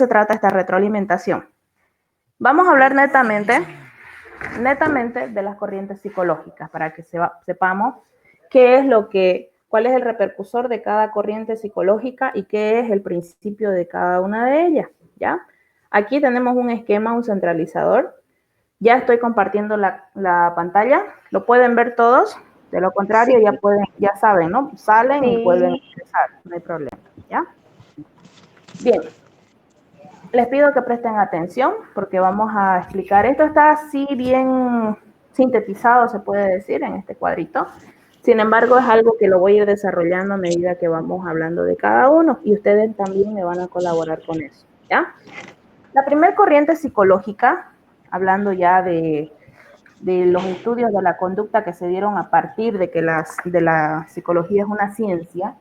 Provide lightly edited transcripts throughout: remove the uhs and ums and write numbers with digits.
se trata esta retroalimentación? Vamos a hablar netamente de las corrientes psicológicas para que sepamos cuál es el repercusor de cada corriente psicológica y qué es el principio de cada una de ellas, ¿ya? Aquí tenemos un esquema, un centralizador. Ya estoy compartiendo la pantalla. ¿Lo pueden ver todos? De lo contrario, ya saben, ¿no? Salen y vuelven a ingresar, no hay problema, ¿ya? Bien. Les pido que presten atención porque vamos a explicar. Esto está así bien sintetizado, se puede decir, en este cuadrito. Sin embargo, es algo que lo voy a ir desarrollando a medida que vamos hablando de cada uno y ustedes también me van a colaborar con eso, ¿ya? La primera corriente psicológica, hablando ya de los estudios de la conducta que se dieron a partir de que de la psicología es una ciencia,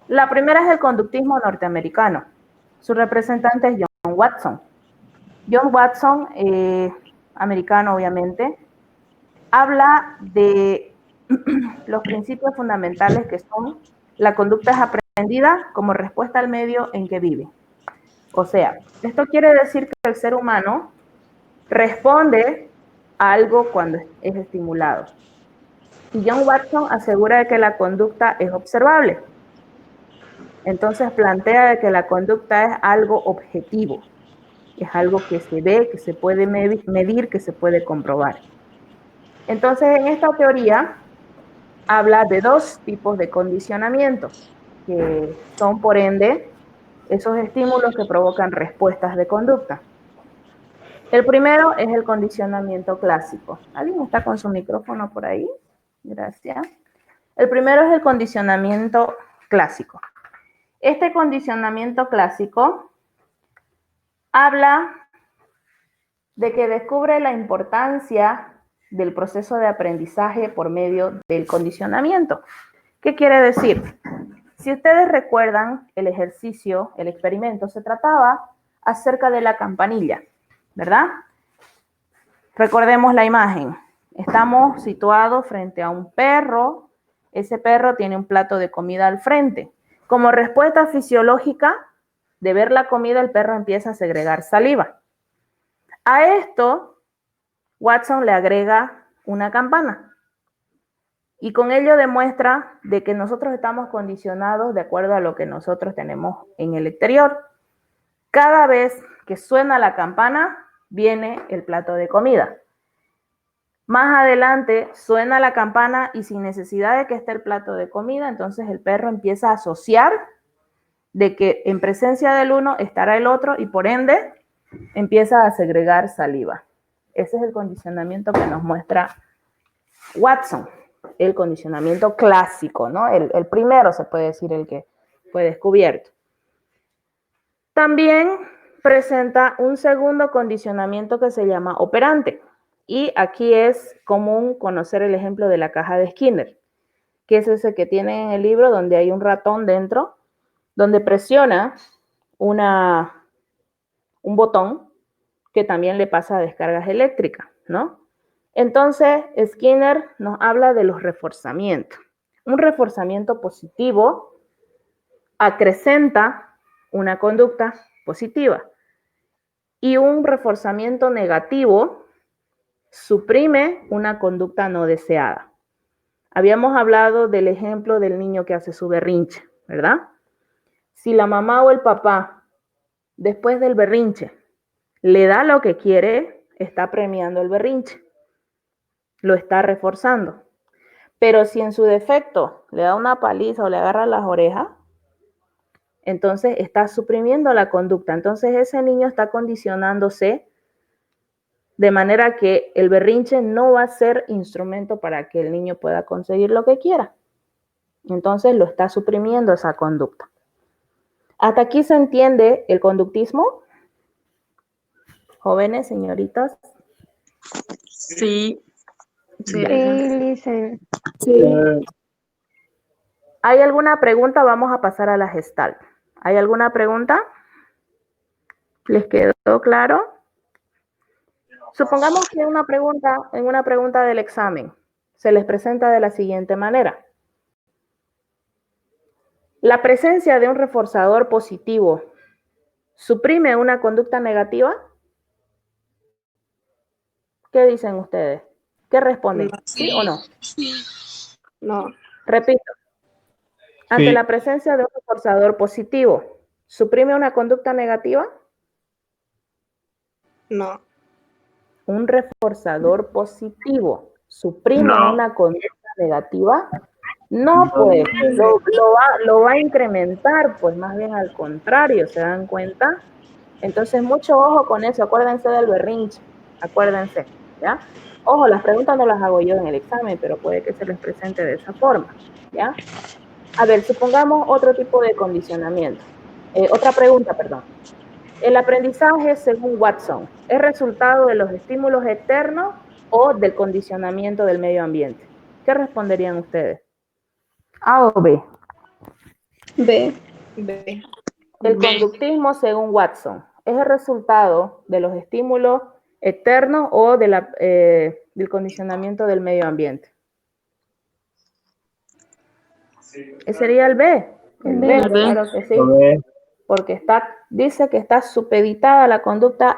la primera es el conductismo norteamericano. Su representante es John Watson. John Watson, americano obviamente, habla de los principios fundamentales que son la conducta es aprendida como respuesta al medio en que vive. O sea, esto quiere decir que el ser humano responde a algo cuando es estimulado. Y John Watson asegura que la conducta es observable. Entonces plantea de que la conducta es algo objetivo. Es algo que se ve, que se puede medir, que se puede comprobar. Entonces, en esta teoría habla de dos tipos de condicionamiento, que son, por ende, esos estímulos que provocan respuestas de conducta. El primero es el condicionamiento clásico. ¿Alguien está con su micrófono por ahí? Gracias. El primero es el condicionamiento clásico. Este condicionamiento clásico habla de que descubre la importancia del proceso de aprendizaje por medio del condicionamiento. ¿Qué quiere decir? Si ustedes recuerdan el ejercicio, el experimento, se trataba acerca de la campanilla, ¿verdad? Recordemos la imagen. Estamos situados frente a un perro. Ese perro tiene un plato de comida al frente. Como respuesta fisiológica de ver la comida, el perro empieza a segregar saliva. A esto, Watson le agrega una campana. Y con ello demuestra de que nosotros estamos condicionados de acuerdo a lo que nosotros tenemos en el exterior. Cada vez que suena la campana, viene el plato de comida. Más adelante suena la campana y sin necesidad de que esté el plato de comida, entonces el perro empieza a asociar de que en presencia del uno estará el otro y por ende empieza a segregar saliva. Ese es el condicionamiento que nos muestra Watson, el condicionamiento clásico, ¿no? El primero se puede decir, el que fue descubierto. También presenta un segundo condicionamiento que se llama operante. Y aquí es común conocer el ejemplo de la caja de Skinner, que es ese que tiene en el libro donde hay un ratón dentro, donde presiona un botón que también le pasa descargas eléctricas, ¿no? Entonces, Skinner nos habla de los reforzamientos. Un reforzamiento positivo acrecenta una conducta positiva y un reforzamiento negativo suprime una conducta no deseada. Habíamos hablado del ejemplo del niño que hace su berrinche, ¿verdad? Si la mamá o el papá, después del berrinche, le da lo que quiere, está premiando el berrinche, lo está reforzando. Pero si en su defecto le da una paliza o le agarra las orejas, entonces está suprimiendo la conducta. Entonces ese niño está condicionándose de manera que el berrinche no va a ser instrumento para que el niño pueda conseguir lo que quiera. Entonces lo está suprimiendo esa conducta. ¿Hasta aquí se entiende el conductismo? Jóvenes, señoritas. Sí. Sí, Lisa. Sí. ¿Hay alguna pregunta? Vamos a pasar a la Gestalt. ¿Hay alguna pregunta? ¿Les quedó claro? Supongamos que en una pregunta del examen se les presenta de la siguiente manera. La presencia de un reforzador positivo ¿Suprime una conducta negativa? ¿Qué dicen ustedes? ¿Qué responden? ¿Sí o no? No. Repito. Ante Sí. la presencia de un reforzador positivo, ¿suprime una conducta negativa? No. Un reforzador positivo, ¿suprime No. una conducta negativa? No, pues, lo va a incrementar, pues más bien al contrario, ¿se dan cuenta? Entonces, mucho ojo con eso, acuérdense del berrinche, acuérdense, ¿ya? Ojo, las preguntas no las hago yo en el examen, pero puede que se les presente de esa forma, ¿ya? A ver, supongamos otro tipo de condicionamiento. Otra pregunta, perdón. El aprendizaje, según Watson, ¿es resultado de los estímulos externos o del condicionamiento del medio ambiente? ¿Qué responderían ustedes? ¿A o B? B. B. El conductismo, según Watson, ¿es el resultado de los estímulos externos o de del condicionamiento del medio ambiente? Ese sería el B. El B, B. claro que sí. A ver. Porque dice que está supeditada la conducta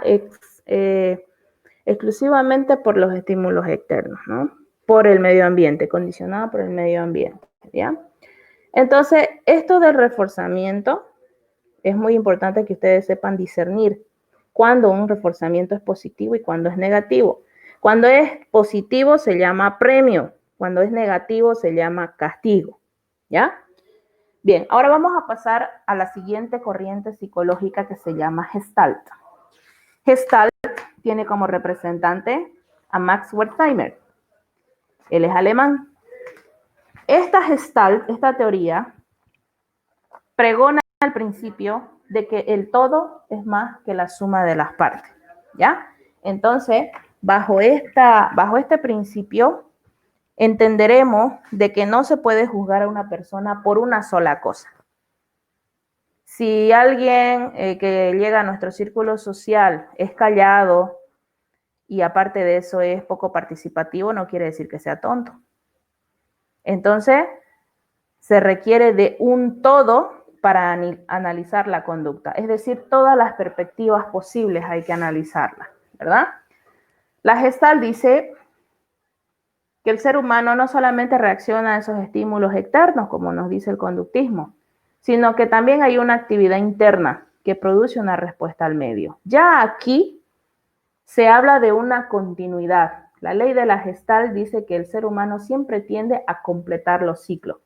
exclusivamente por los estímulos externos, ¿no? Por el medio ambiente, condicionada por el medio ambiente, ¿ya? Entonces, esto del reforzamiento es muy importante que ustedes sepan discernir cuando un reforzamiento es positivo y cuando es negativo. Cuando es positivo se llama premio, cuando es negativo se llama castigo, ¿ya? Bien, ahora vamos a pasar a la siguiente corriente psicológica que se llama Gestalt. Gestalt tiene como representante a Max Wertheimer. Él es alemán. Esta Gestalt, esta teoría, pregona al principio de que el todo es más que la suma de las partes, ¿ya? Entonces, bajo este principio, entenderemos de que no se puede juzgar a una persona por una sola cosa. Si alguien que llega a nuestro círculo social es callado y aparte de eso es poco participativo, no quiere decir que sea tonto. Entonces, se requiere de un todo para analizar la conducta. Es decir, todas las perspectivas posibles hay que analizarlas, ¿verdad? La Gestalt dice que el ser humano no solamente reacciona a esos estímulos externos, como nos dice el conductismo, sino que también hay una actividad interna que produce una respuesta al medio. Ya aquí se habla de una continuidad. La ley de la Gestalt dice que el ser humano siempre tiende a completar los ciclos.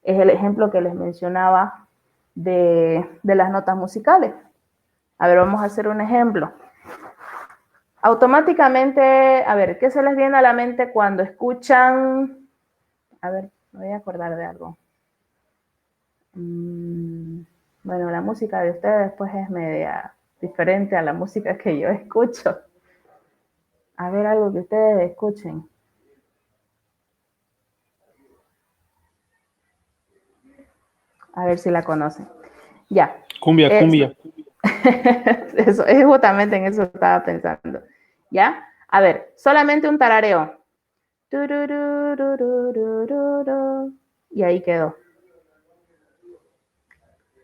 Es el ejemplo que les mencionaba de las notas musicales. A ver, vamos a hacer un ejemplo. Automáticamente, a ver, ¿qué se les viene a la mente cuando escuchan? A ver, me voy a acordar de algo. Bueno, la música de ustedes pues es media diferente a la música que yo escucho. A ver, algo que ustedes escuchen. A ver si la conocen. Ya. Cumbia, cumbia. Eso, es justamente en eso estaba pensando. ¿Ya? A ver, solamente un tarareo. Y ahí quedó.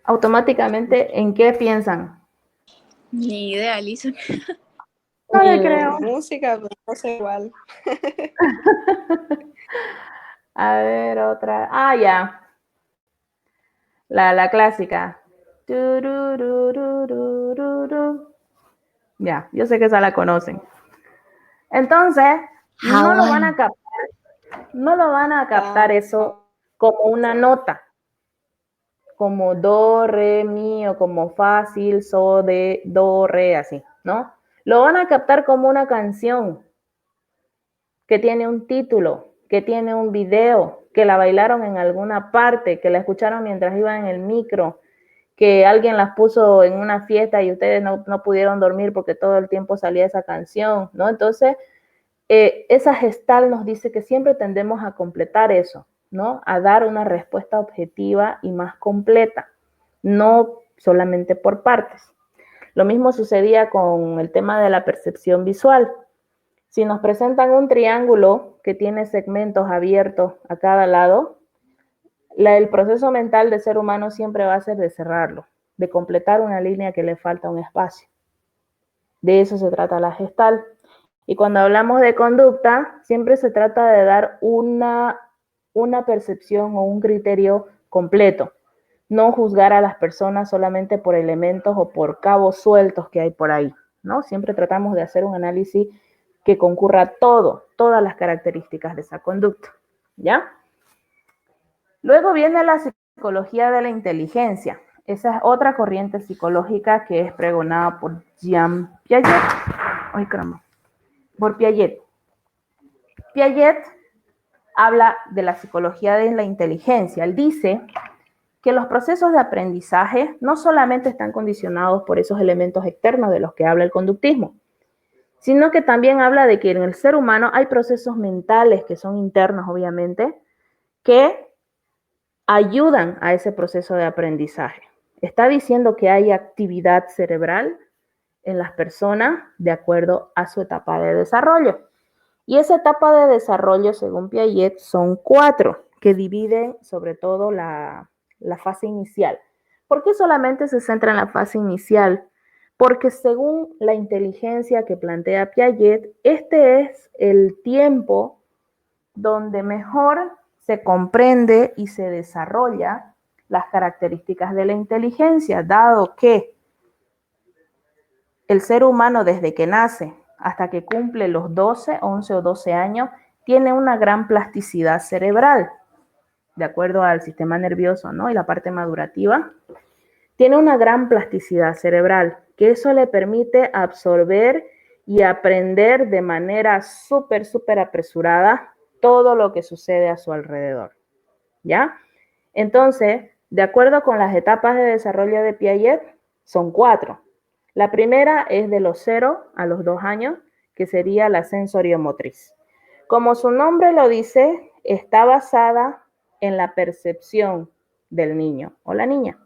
Automáticamente, ¿en qué piensan? Ni idea, Lisa. No le creo. Música, pero no sé igual. A ver, otra. Ah, ya. La clásica. Ya, yo sé que esa la conocen. Entonces, no lo van a captar eso como una nota, como do, re, mi, o como fácil, so, de, do, re, así, ¿no? Lo van a captar como una canción que tiene un título, que tiene un video, que la bailaron en alguna parte, que la escucharon mientras iban en el micro, que alguien las puso en una fiesta y ustedes no pudieron dormir porque todo el tiempo salía esa canción, ¿no? Entonces, esa Gestalt nos dice que siempre tendemos a completar eso, ¿no? A dar una respuesta objetiva y más completa, no solamente por partes. Lo mismo sucedía con el tema de la percepción visual. Si nos presentan un triángulo que tiene segmentos abiertos a cada lado, el proceso mental del ser humano siempre va a ser de cerrarlo, de completar una línea que le falta un espacio. De eso se trata la Gestalt. Y cuando hablamos de conducta, siempre se trata de dar una percepción o un criterio completo. No juzgar a las personas solamente por elementos o por cabos sueltos que hay por ahí, ¿no? Siempre tratamos de hacer un análisis que concurra todas las características de esa conducta, ¿ya? Luego viene la psicología de la inteligencia. Esa es otra corriente psicológica que es pregonada por Jean Piaget. Ay, caramba. Por Piaget. Piaget habla de la psicología de la inteligencia. Él dice que los procesos de aprendizaje no solamente están condicionados por esos elementos externos de los que habla el conductismo, sino que también habla de que en el ser humano hay procesos mentales que son internos, obviamente, que ayudan a ese proceso de aprendizaje. Está diciendo que hay actividad cerebral en las personas de acuerdo a su etapa de desarrollo. Y esa etapa de desarrollo, según Piaget, son 4, que dividen sobre todo la fase inicial. ¿Por qué solamente se centra en la fase inicial? Porque según la inteligencia que plantea Piaget, este es el tiempo donde mejor se comprende y se desarrolla las características de la inteligencia, dado que el ser humano desde que nace hasta que cumple los 12, 11 o 12 años, tiene una gran plasticidad cerebral, de acuerdo al sistema nervioso, ¿no? Y la parte madurativa. Tiene una gran plasticidad cerebral, que eso le permite absorber y aprender de manera súper apresurada todo lo que sucede a su alrededor, ¿ya? Entonces, de acuerdo con las etapas de desarrollo de Piaget, son 4. La primera es de los 0 a los 2 años, que sería la sensoriomotriz. Como su nombre lo dice, está basada en la percepción del niño o la niña.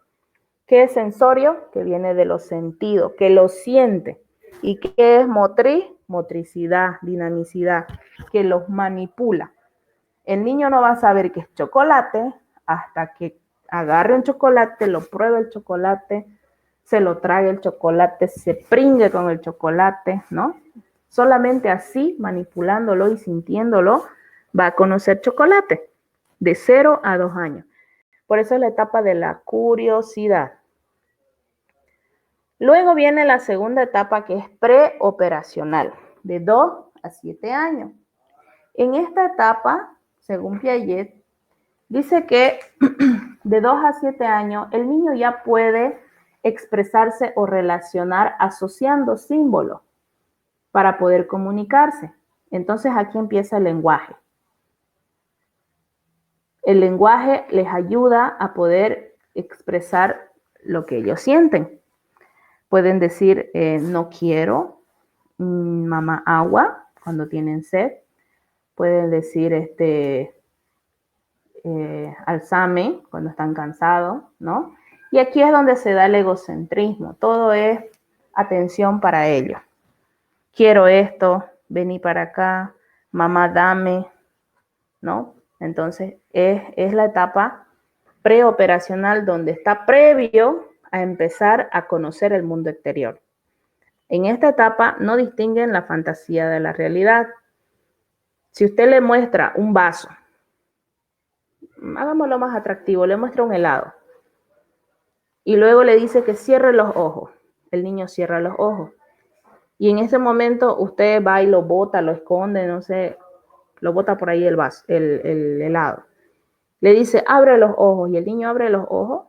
¿Qué es sensorio? Que viene de los sentidos, que lo siente. ¿Y qué es motriz? Motricidad, dinamicidad, que los manipula. El niño no va a saber qué es chocolate hasta que agarre un chocolate, lo pruebe el chocolate, se lo trague el chocolate, se pringue con el chocolate, ¿no? Solamente así, manipulándolo y sintiéndolo, va a conocer chocolate, de 0 a 2 años. Por eso es la etapa de la curiosidad. Luego viene la segunda etapa, que es preoperacional, de 2 a 7 años. En esta etapa, según Piaget, dice que de 2 a 7 años el niño ya puede expresarse o relacionar asociando símbolos para poder comunicarse. Entonces aquí empieza el lenguaje. El lenguaje les ayuda a poder expresar lo que ellos sienten. Pueden decir no quiero, mamá agua, cuando tienen sed. Pueden decir alzame, cuando están cansados, ¿no? Y aquí es donde se da el egocentrismo. Todo es atención para ellos. Quiero esto, vení para acá, mamá dame, ¿no? Entonces es la etapa preoperacional donde está previo a empezar a conocer el mundo exterior. En esta etapa no distinguen la fantasía de la realidad. Si usted le muestra un vaso, hagámoslo más atractivo, le muestra un helado y luego le dice que cierre los ojos. El niño cierra los ojos. Y en ese momento usted va y lo bota, lo esconde, no sé, lo bota por ahí el vaso, el helado. Le dice, abre los ojos, y el niño abre los ojos.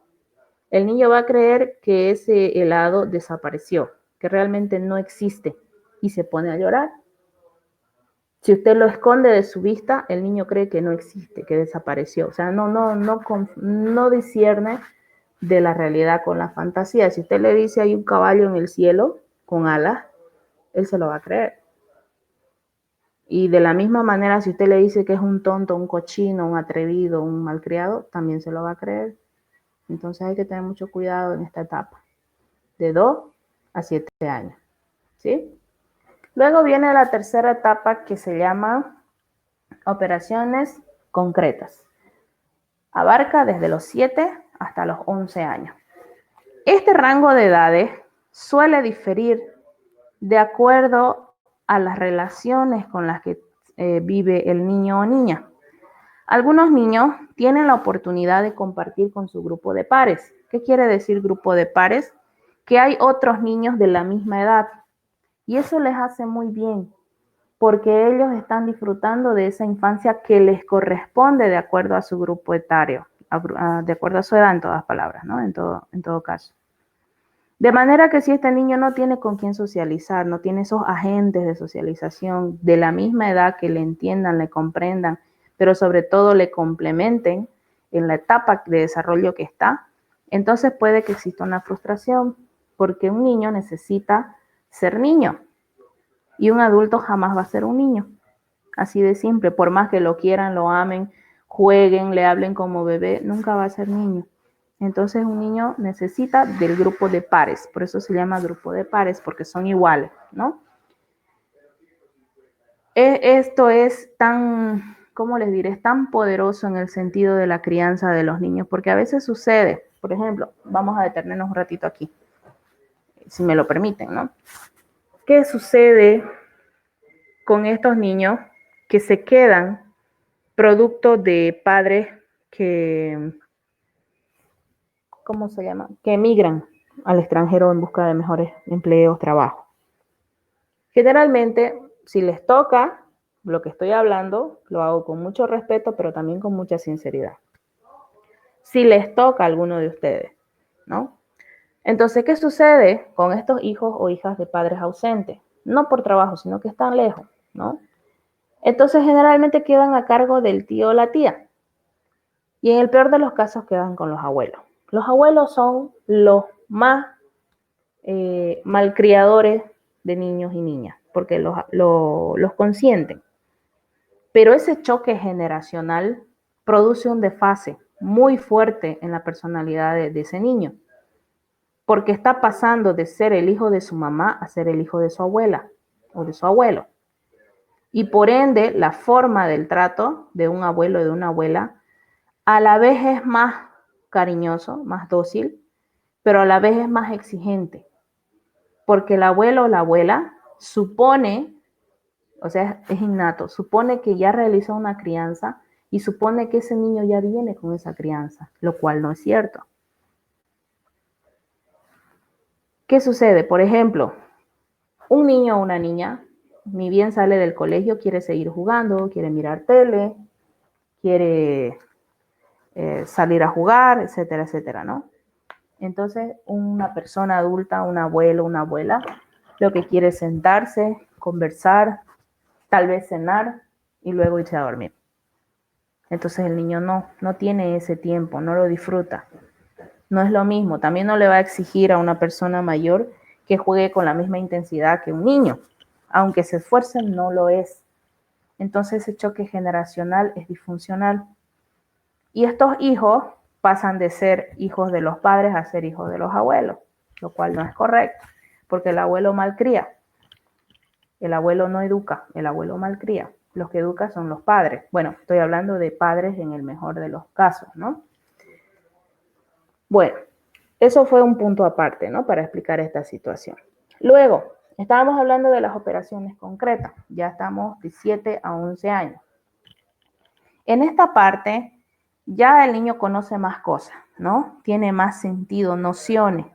El niño va a creer que ese helado desapareció, que realmente no existe, y se pone a llorar. Si usted lo esconde de su vista, el niño cree que no existe, que desapareció. O sea, no discierne de la realidad con la fantasía. Si usted le dice hay un caballo en el cielo con alas, él se lo va a creer. Y de la misma manera, si usted le dice que es un tonto, un cochino, un atrevido, un malcriado, también se lo va a creer. Entonces hay que tener mucho cuidado en esta etapa, de 2 a 7 años, ¿sí? Luego viene la tercera etapa, que se llama operaciones concretas. Abarca desde los 7 hasta los 11 años. Este rango de edades suele diferir de acuerdo a las relaciones con las que vive el niño o niña. Algunos niños tienen la oportunidad de compartir con su grupo de pares. ¿Qué quiere decir grupo de pares? Que hay otros niños de la misma edad. Y eso les hace muy bien, porque ellos están disfrutando de esa infancia que les corresponde de acuerdo a su grupo etario, de acuerdo a su edad en todas palabras, ¿no? En todo caso. De manera que si este niño no tiene con quién socializar, no tiene esos agentes de socialización de la misma edad que le entiendan, le comprendan, pero sobre todo le complementen en la etapa de desarrollo que está, entonces puede que exista una frustración, porque un niño necesita ser niño y un adulto jamás va a ser un niño. Así de simple, por más que lo quieran, lo amen, jueguen, le hablen como bebé, nunca va a ser niño. Entonces un niño necesita del grupo de pares, por eso se llama grupo de pares, porque son iguales, ¿no? Esto es tan, ¿cómo les diré? Es tan poderoso en el sentido de la crianza de los niños, porque a veces sucede, por ejemplo, vamos a detenernos un ratito aquí, si me lo permiten, ¿no? ¿Qué sucede con estos niños que se quedan producto de padres que, ¿cómo se llama? Que emigran al extranjero en busca de mejores empleos, trabajo? Generalmente, si les toca lo que estoy hablando, lo hago con mucho respeto, pero también con mucha sinceridad. Si les toca a alguno de ustedes, ¿no? Entonces, ¿qué sucede con estos hijos o hijas de padres ausentes? No por trabajo, sino que están lejos, ¿no? Entonces, generalmente quedan a cargo del tío o la tía. Y en el peor de los casos quedan con los abuelos. Los abuelos son los más malcriadores de niños y niñas, porque los consienten. Pero ese choque generacional produce un desfase muy fuerte en la personalidad de ese niño, porque está pasando de ser el hijo de su mamá a ser el hijo de su abuela o de su abuelo. Y por ende, la forma del trato de un abuelo y de una abuela a la vez es más cariñoso, más dócil, pero a la vez es más exigente, porque el abuelo o la abuela supone, o sea, es innato, supone que ya realizó una crianza y supone que ese niño ya viene con esa crianza, lo cual no es cierto. ¿Qué sucede? Por ejemplo, un niño o una niña, ni bien sale del colegio, quiere seguir jugando, quiere mirar tele, quiere salir a jugar, etcétera, etcétera, ¿no? Entonces, una persona adulta, un abuelo, una abuela, lo que quiere es sentarse, conversar, tal vez cenar y luego irse a dormir. Entonces el niño no tiene ese tiempo, no lo disfruta. No es lo mismo. También no le va a exigir a una persona mayor que juegue con la misma intensidad que un niño. Aunque se esfuercen, no lo es. Entonces ese choque generacional es disfuncional. Y estos hijos pasan de ser hijos de los padres a ser hijos de los abuelos, lo cual no es correcto, porque el abuelo malcría. El abuelo no educa, el abuelo malcría. Los que educan son los padres. Bueno, estoy hablando de padres en el mejor de los casos, ¿no? Bueno, eso fue un punto aparte, ¿no? Para explicar esta situación. Luego, estábamos hablando de las operaciones concretas. Ya estamos de 7 a 11 años. En esta parte, ya el niño conoce más cosas, ¿no? Tiene más sentido, nociones,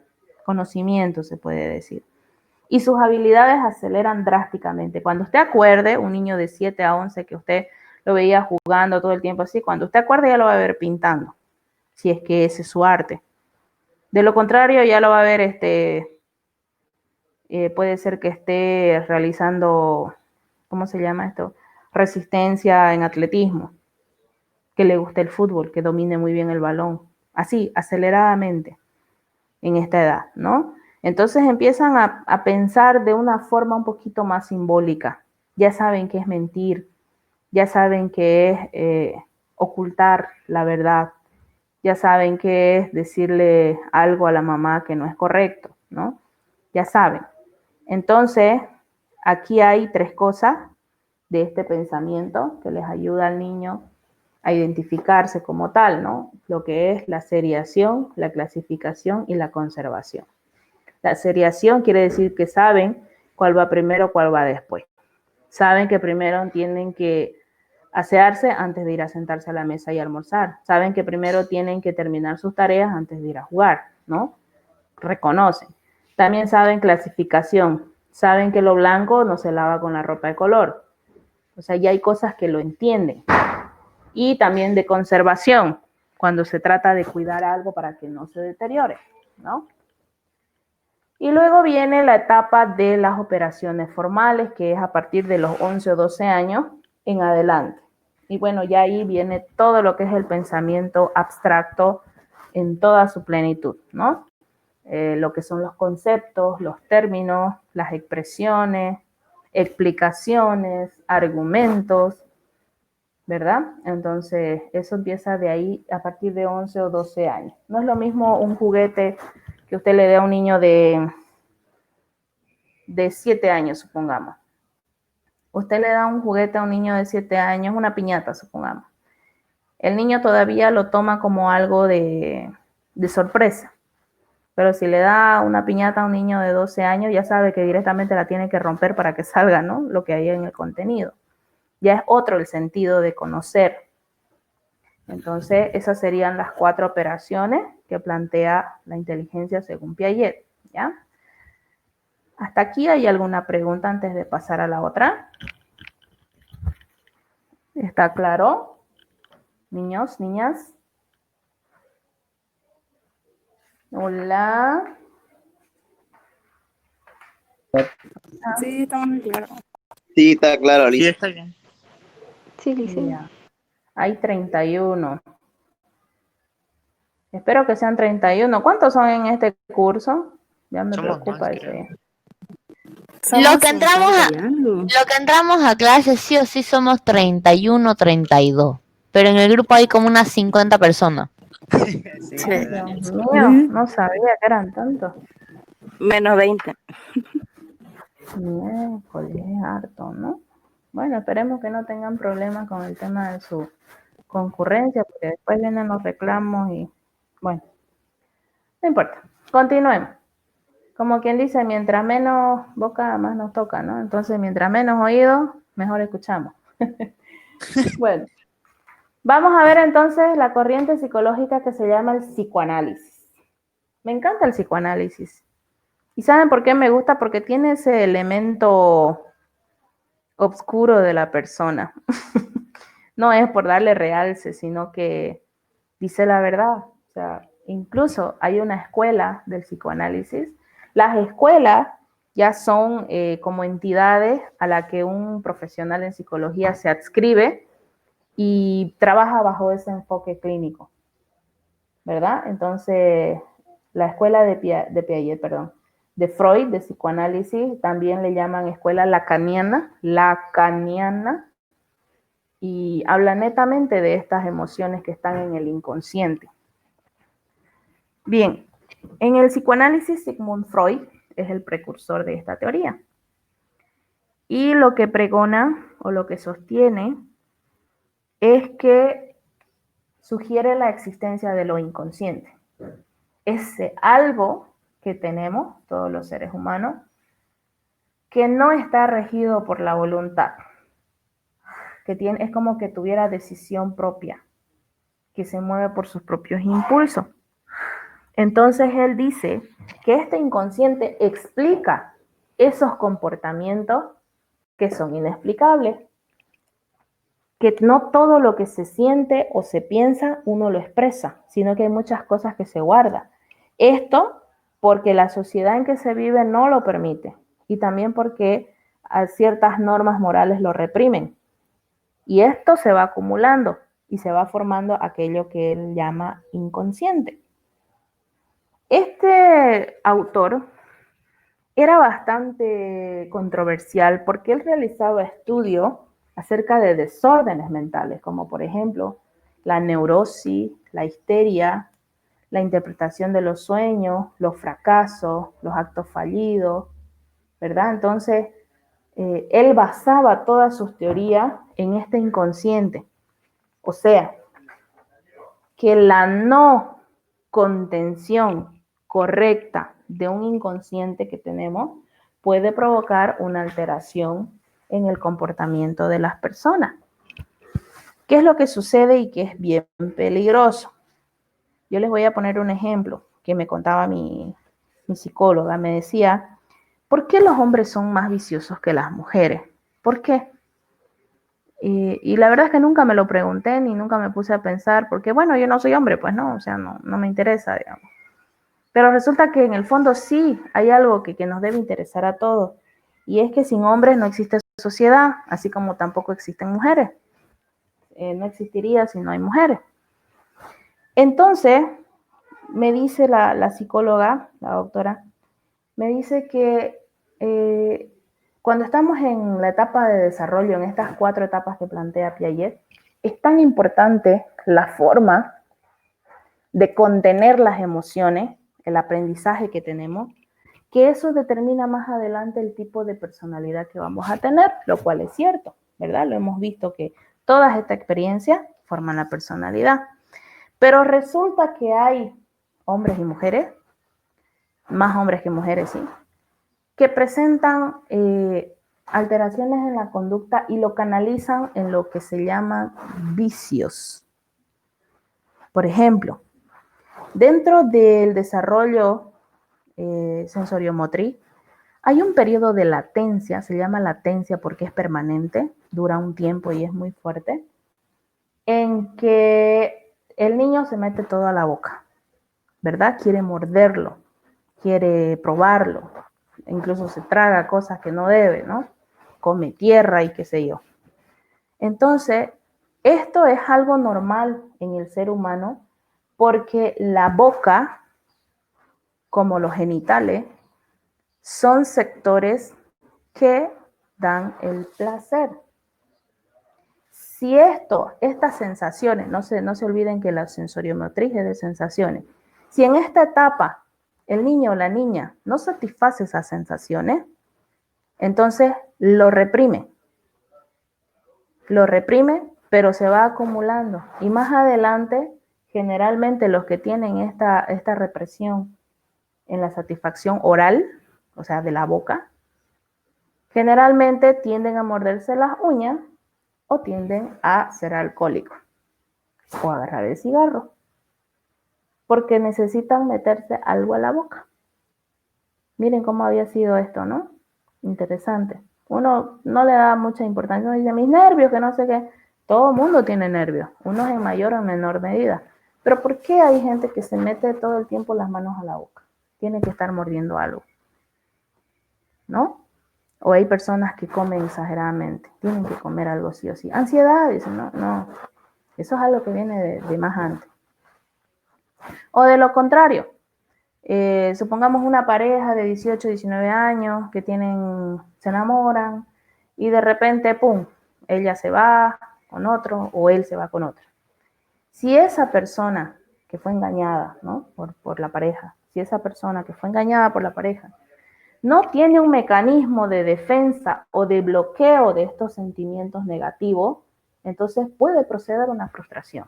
conocimientos, se puede decir. Y sus habilidades aceleran drásticamente. Cuando usted acuerde, un niño de 7 a 11 que usted lo veía jugando todo el tiempo así, cuando usted acuerde ya lo va a ver pintando, si es que ese es su arte. De lo contrario, ya lo va a ver, puede ser que esté realizando, ¿cómo se llama esto? Resistencia en atletismo, que le guste el fútbol, que domine muy bien el balón, así, aceleradamente en esta edad, ¿no? Entonces empiezan a pensar de una forma un poquito más simbólica. Ya saben qué es mentir, ya saben qué es ocultar la verdad, ya saben qué es decirle algo a la mamá que no es correcto, ¿no? Ya saben. Entonces, aquí hay 3 cosas de este pensamiento que les ayuda al niño a identificarse como tal, ¿no? Lo que es la seriación, la clasificación y la conservación. La seriación quiere decir que saben cuál va primero, cuál va después. Saben que primero tienen que asearse antes de ir a sentarse a la mesa y almorzar. Saben que primero tienen que terminar sus tareas antes de ir a jugar, ¿no? Reconocen. También saben clasificación. Saben que lo blanco no se lava con la ropa de color. O sea, ya hay cosas que lo entienden. Y también de conservación, cuando se trata de cuidar algo para que no se deteriore, ¿no? Y luego viene la etapa de las operaciones formales, que es a partir de los 11 o 12 años en adelante. Y bueno, ya ahí viene todo lo que es el pensamiento abstracto en toda su plenitud, ¿no? Lo que son los conceptos, los términos, las expresiones, explicaciones, argumentos, ¿verdad? Entonces, eso empieza de ahí a partir de 11 o 12 años. No es lo mismo un juguete que usted le dé a un niño de 7 años, supongamos. Usted le da un juguete a un niño de 7 años, una piñata, supongamos. El niño todavía lo toma como algo de sorpresa. Pero si le da una piñata a un niño de 12 años, ya sabe que directamente la tiene que romper para que salga, ¿no? Lo que hay en el contenido. Ya es otro el sentido de conocer. Entonces, esas serían las 4 operaciones que plantea la inteligencia según Piaget, ¿ya? ¿Hasta aquí hay alguna pregunta antes de pasar a la otra? ¿Está claro? Niños, niñas. Hola. Sí, estamos muy claros. Sí, está claro, Sí, Alicia. está bien. Sí, Lice. Ya. Hay 31. Espero que sean 31. ¿Cuántos son en este curso? Ya me Somos preocupa más, ese. Lo que entramos a clase sí o sí somos 31, 32. Pero en el grupo hay como unas 50 personas. Sí, Ay, Dios mío, no sabía que eran tantos. Menos 20. Miércoles, es harto, ¿no? Bueno, esperemos que no tengan problemas con el tema de su concurrencia, porque después vienen los reclamos y, bueno, no importa. Continuemos. Como quien dice, mientras menos boca, más nos toca, ¿no? Entonces, mientras menos oídos, mejor escuchamos. Bueno, vamos a ver entonces la corriente psicológica que se llama el psicoanálisis. Me encanta el psicoanálisis. ¿Y saben por qué me gusta? Porque tiene ese elemento oscuro de la persona. No es por darle realce, sino que dice la verdad. O sea, incluso hay una escuela del psicoanálisis. Las escuelas ya son como entidades a la que un profesional en psicología se adscribe y trabaja bajo ese enfoque clínico, ¿verdad? Entonces, la escuela de Piaget, perdón, de Freud, de psicoanálisis, también le llaman escuela lacaniana, y habla netamente de estas emociones que están en el inconsciente. Bien, en el psicoanálisis, Sigmund Freud es el precursor de esta teoría. Y lo que pregona o lo que sostiene es que sugiere la existencia de lo inconsciente. Ese algo que tenemos todos los seres humanos que no está regido por la voluntad, que es como que tuviera decisión propia, que se mueve por sus propios impulsos. Entonces él dice que este inconsciente explica esos comportamientos que son inexplicables, que no todo lo que se siente o se piensa uno lo expresa, sino que hay muchas cosas que se guardan. Esto porque la sociedad en que se vive no lo permite y también porque ciertas normas morales lo reprimen. Y esto se va acumulando y se va formando aquello que él llama inconsciente. Este autor era bastante controversial porque él realizaba estudios acerca de desórdenes mentales, como por ejemplo la neurosis, la histeria, la interpretación de los sueños, los fracasos, los actos fallidos, ¿verdad? Entonces, él basaba todas sus teorías en este inconsciente. O sea, que la no contención correcta de un inconsciente que tenemos puede provocar una alteración en el comportamiento de las personas. ¿Qué es lo que sucede y que es bien peligroso? Yo les voy a poner un ejemplo que me contaba mi psicóloga. Me decía, ¿por qué los hombres son más viciosos que las mujeres? ¿Por qué? Y la verdad es que nunca me lo pregunté ni nunca me puse a pensar, porque bueno, yo no soy hombre, pues no, o sea, no me interesa, digamos. Pero resulta que en el fondo sí hay algo que nos debe interesar a todos, y es que sin hombres no existe sociedad, así como tampoco existen mujeres. No existiría si no hay mujeres. Entonces, me dice la psicóloga, la doctora, me dice que cuando estamos en la etapa de desarrollo, en estas 4 etapas que plantea Piaget, es tan importante la forma de contener las emociones, el aprendizaje que tenemos, que eso determina más adelante el tipo de personalidad que vamos a tener, lo cual es cierto, ¿verdad? Lo hemos visto que todas estas experiencias forman la personalidad. Pero resulta que hay hombres y mujeres, más hombres que mujeres, sí, que presentan alteraciones en la conducta y lo canalizan en lo que se llaman vicios. Por ejemplo, dentro del desarrollo sensoriomotriz, hay un periodo de latencia, se llama latencia porque es permanente, dura un tiempo y es muy fuerte, en que el niño se mete todo a la boca, ¿verdad? Quiere morderlo, quiere probarlo, incluso se traga cosas que no debe, ¿no? Come tierra y qué sé yo. Entonces, esto es algo normal en el ser humano porque la boca, como los genitales, son sectores que dan el placer. Si estas sensaciones, no se olviden que la sensoriomotriz es de sensaciones, si en esta etapa el niño o la niña no satisface esas sensaciones, entonces lo reprime, pero se va acumulando. Y más adelante, generalmente los que tienen esta represión en la satisfacción oral, o sea, de la boca, generalmente tienden a morderse las uñas o tienden a ser alcohólicos o agarrar el cigarro, porque necesitan meterse algo a la boca. Miren cómo había sido esto, ¿no? Interesante. Uno no le da mucha importancia, uno dice, mis nervios, que no sé qué. Todo el mundo tiene nervios, unos en mayor o menor medida. Pero ¿por qué hay gente que se mete todo el tiempo las manos a la boca? Tiene que estar mordiendo algo, ¿no? O hay personas que comen exageradamente, tienen que comer algo sí o sí. Ansiedad, dicen, no. Eso es algo que viene de más antes. O de lo contrario, supongamos una pareja de 18, 19 años que se enamoran y de repente, pum, ella se va con otro o él se va con otro. Si esa persona que fue engañada, ¿no? por la pareja, si esa persona que fue engañada por la pareja no tiene un mecanismo de defensa o de bloqueo de estos sentimientos negativos, entonces puede proceder una frustración.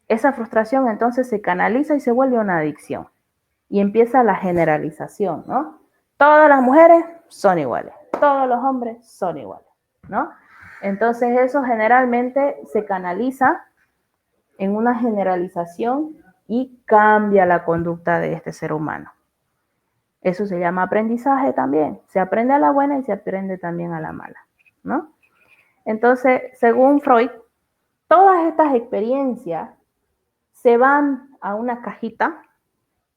Esa frustración entonces se canaliza y se vuelve una adicción. Y empieza la generalización, ¿no? Todas las mujeres son iguales, todos los hombres son iguales, ¿no? Entonces eso generalmente se canaliza en una generalización y cambia la conducta de este ser humano. Eso se llama aprendizaje también. Se aprende a la buena y se aprende también a la mala, ¿no? Entonces, según Freud, todas estas experiencias se van a una cajita,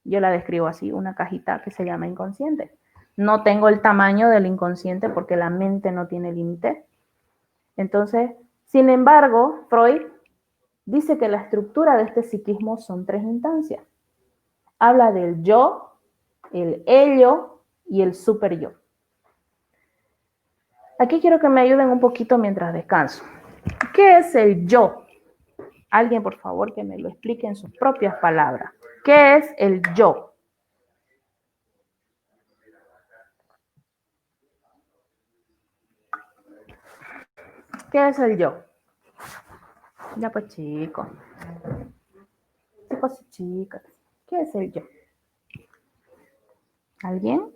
yo la describo así, una cajita que se llama inconsciente. No tengo el tamaño del inconsciente porque la mente no tiene límite. Entonces, sin embargo, Freud dice que la estructura de este psiquismo son 3 instancias. Habla del yo, el ello y el super yo. Aquí quiero que me ayuden un poquito mientras descanso. ¿Qué es el yo? Alguien, por favor, que me lo explique en sus propias palabras. ¿Qué es el yo? ¿Qué es el yo? Ya pues chicos. Chicos y chicas. ¿Qué es el yo? ¿Alguien?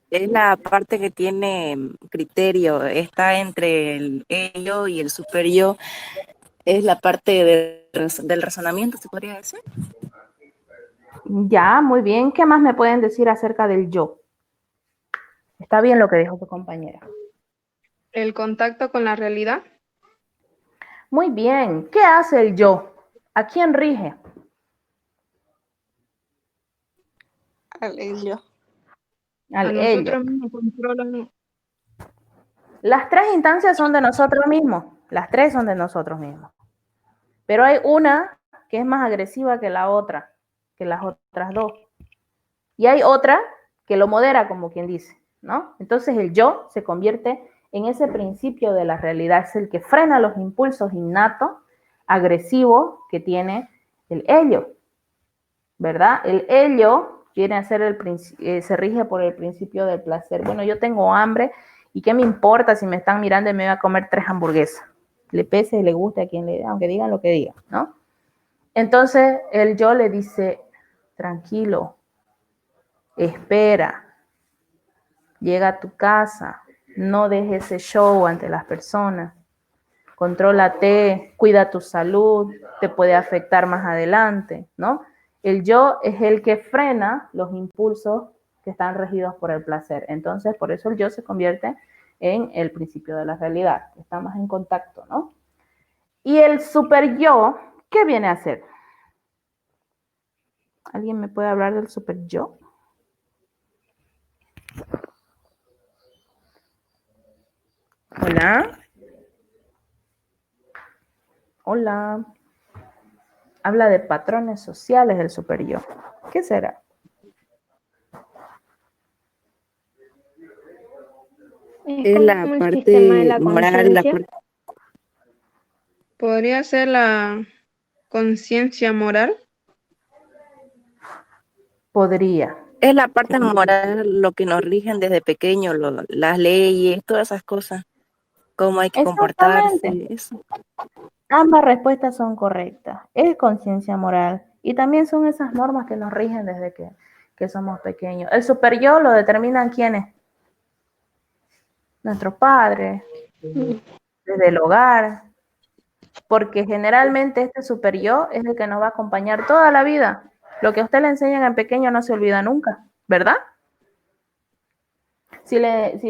Es la parte que tiene criterio, está entre el ello y el super yo. Es la parte del razonamiento, se podría decir. Ya, muy bien. ¿Qué más me pueden decir acerca del yo? Está bien lo que dijo tu compañera. El contacto con la realidad. Muy bien. ¿Qué hace el yo? ¿A quién rige? Al ello. Al A ello. nosotros mismos controlan. Las tres instancias son de nosotros mismos. Las tres son de nosotros mismos. Pero hay una que es más agresiva que la otra, que las otras dos. Y hay otra que lo modera, como quien dice, ¿no? Entonces el yo se convierte en ese principio de la realidad, es el que frena los impulsos innatos, agresivos que tiene el ello, ¿verdad? El ello viene a ser se rige por el principio del placer. Bueno, yo tengo hambre y ¿qué me importa si me están mirando y me voy a comer 3 hamburguesas? Le pese y le guste a quien le dé, aunque digan lo que digan, ¿no? Entonces el yo le dice, tranquilo, espera, llega a tu casa, no dejes ese show ante las personas, contrólate, cuida tu salud, te puede afectar más adelante, ¿no? El yo es el que frena los impulsos que están regidos por el placer. Entonces, por eso el yo se convierte en el principio de la realidad, está más en contacto, ¿no? Y el super yo, ¿qué viene a hacer? ¿Alguien me puede hablar del super yo? Hola. Hola. Habla de patrones sociales del super yo. ¿Qué será? Es la parte moral, la parte... Podría ser la conciencia moral. Podría. Es la parte moral, lo que nos rigen desde pequeño, las leyes, todas esas cosas, cómo hay que comportarse, eso. Ambas respuestas son correctas. Es conciencia moral y también son esas normas que nos rigen desde que somos pequeños. El super yo lo determinan quiénes. Nuestros padres, desde el hogar, porque generalmente este super yo es el que nos va a acompañar toda la vida. Lo que a usted le enseñan en pequeño no se olvida nunca, ¿verdad? Si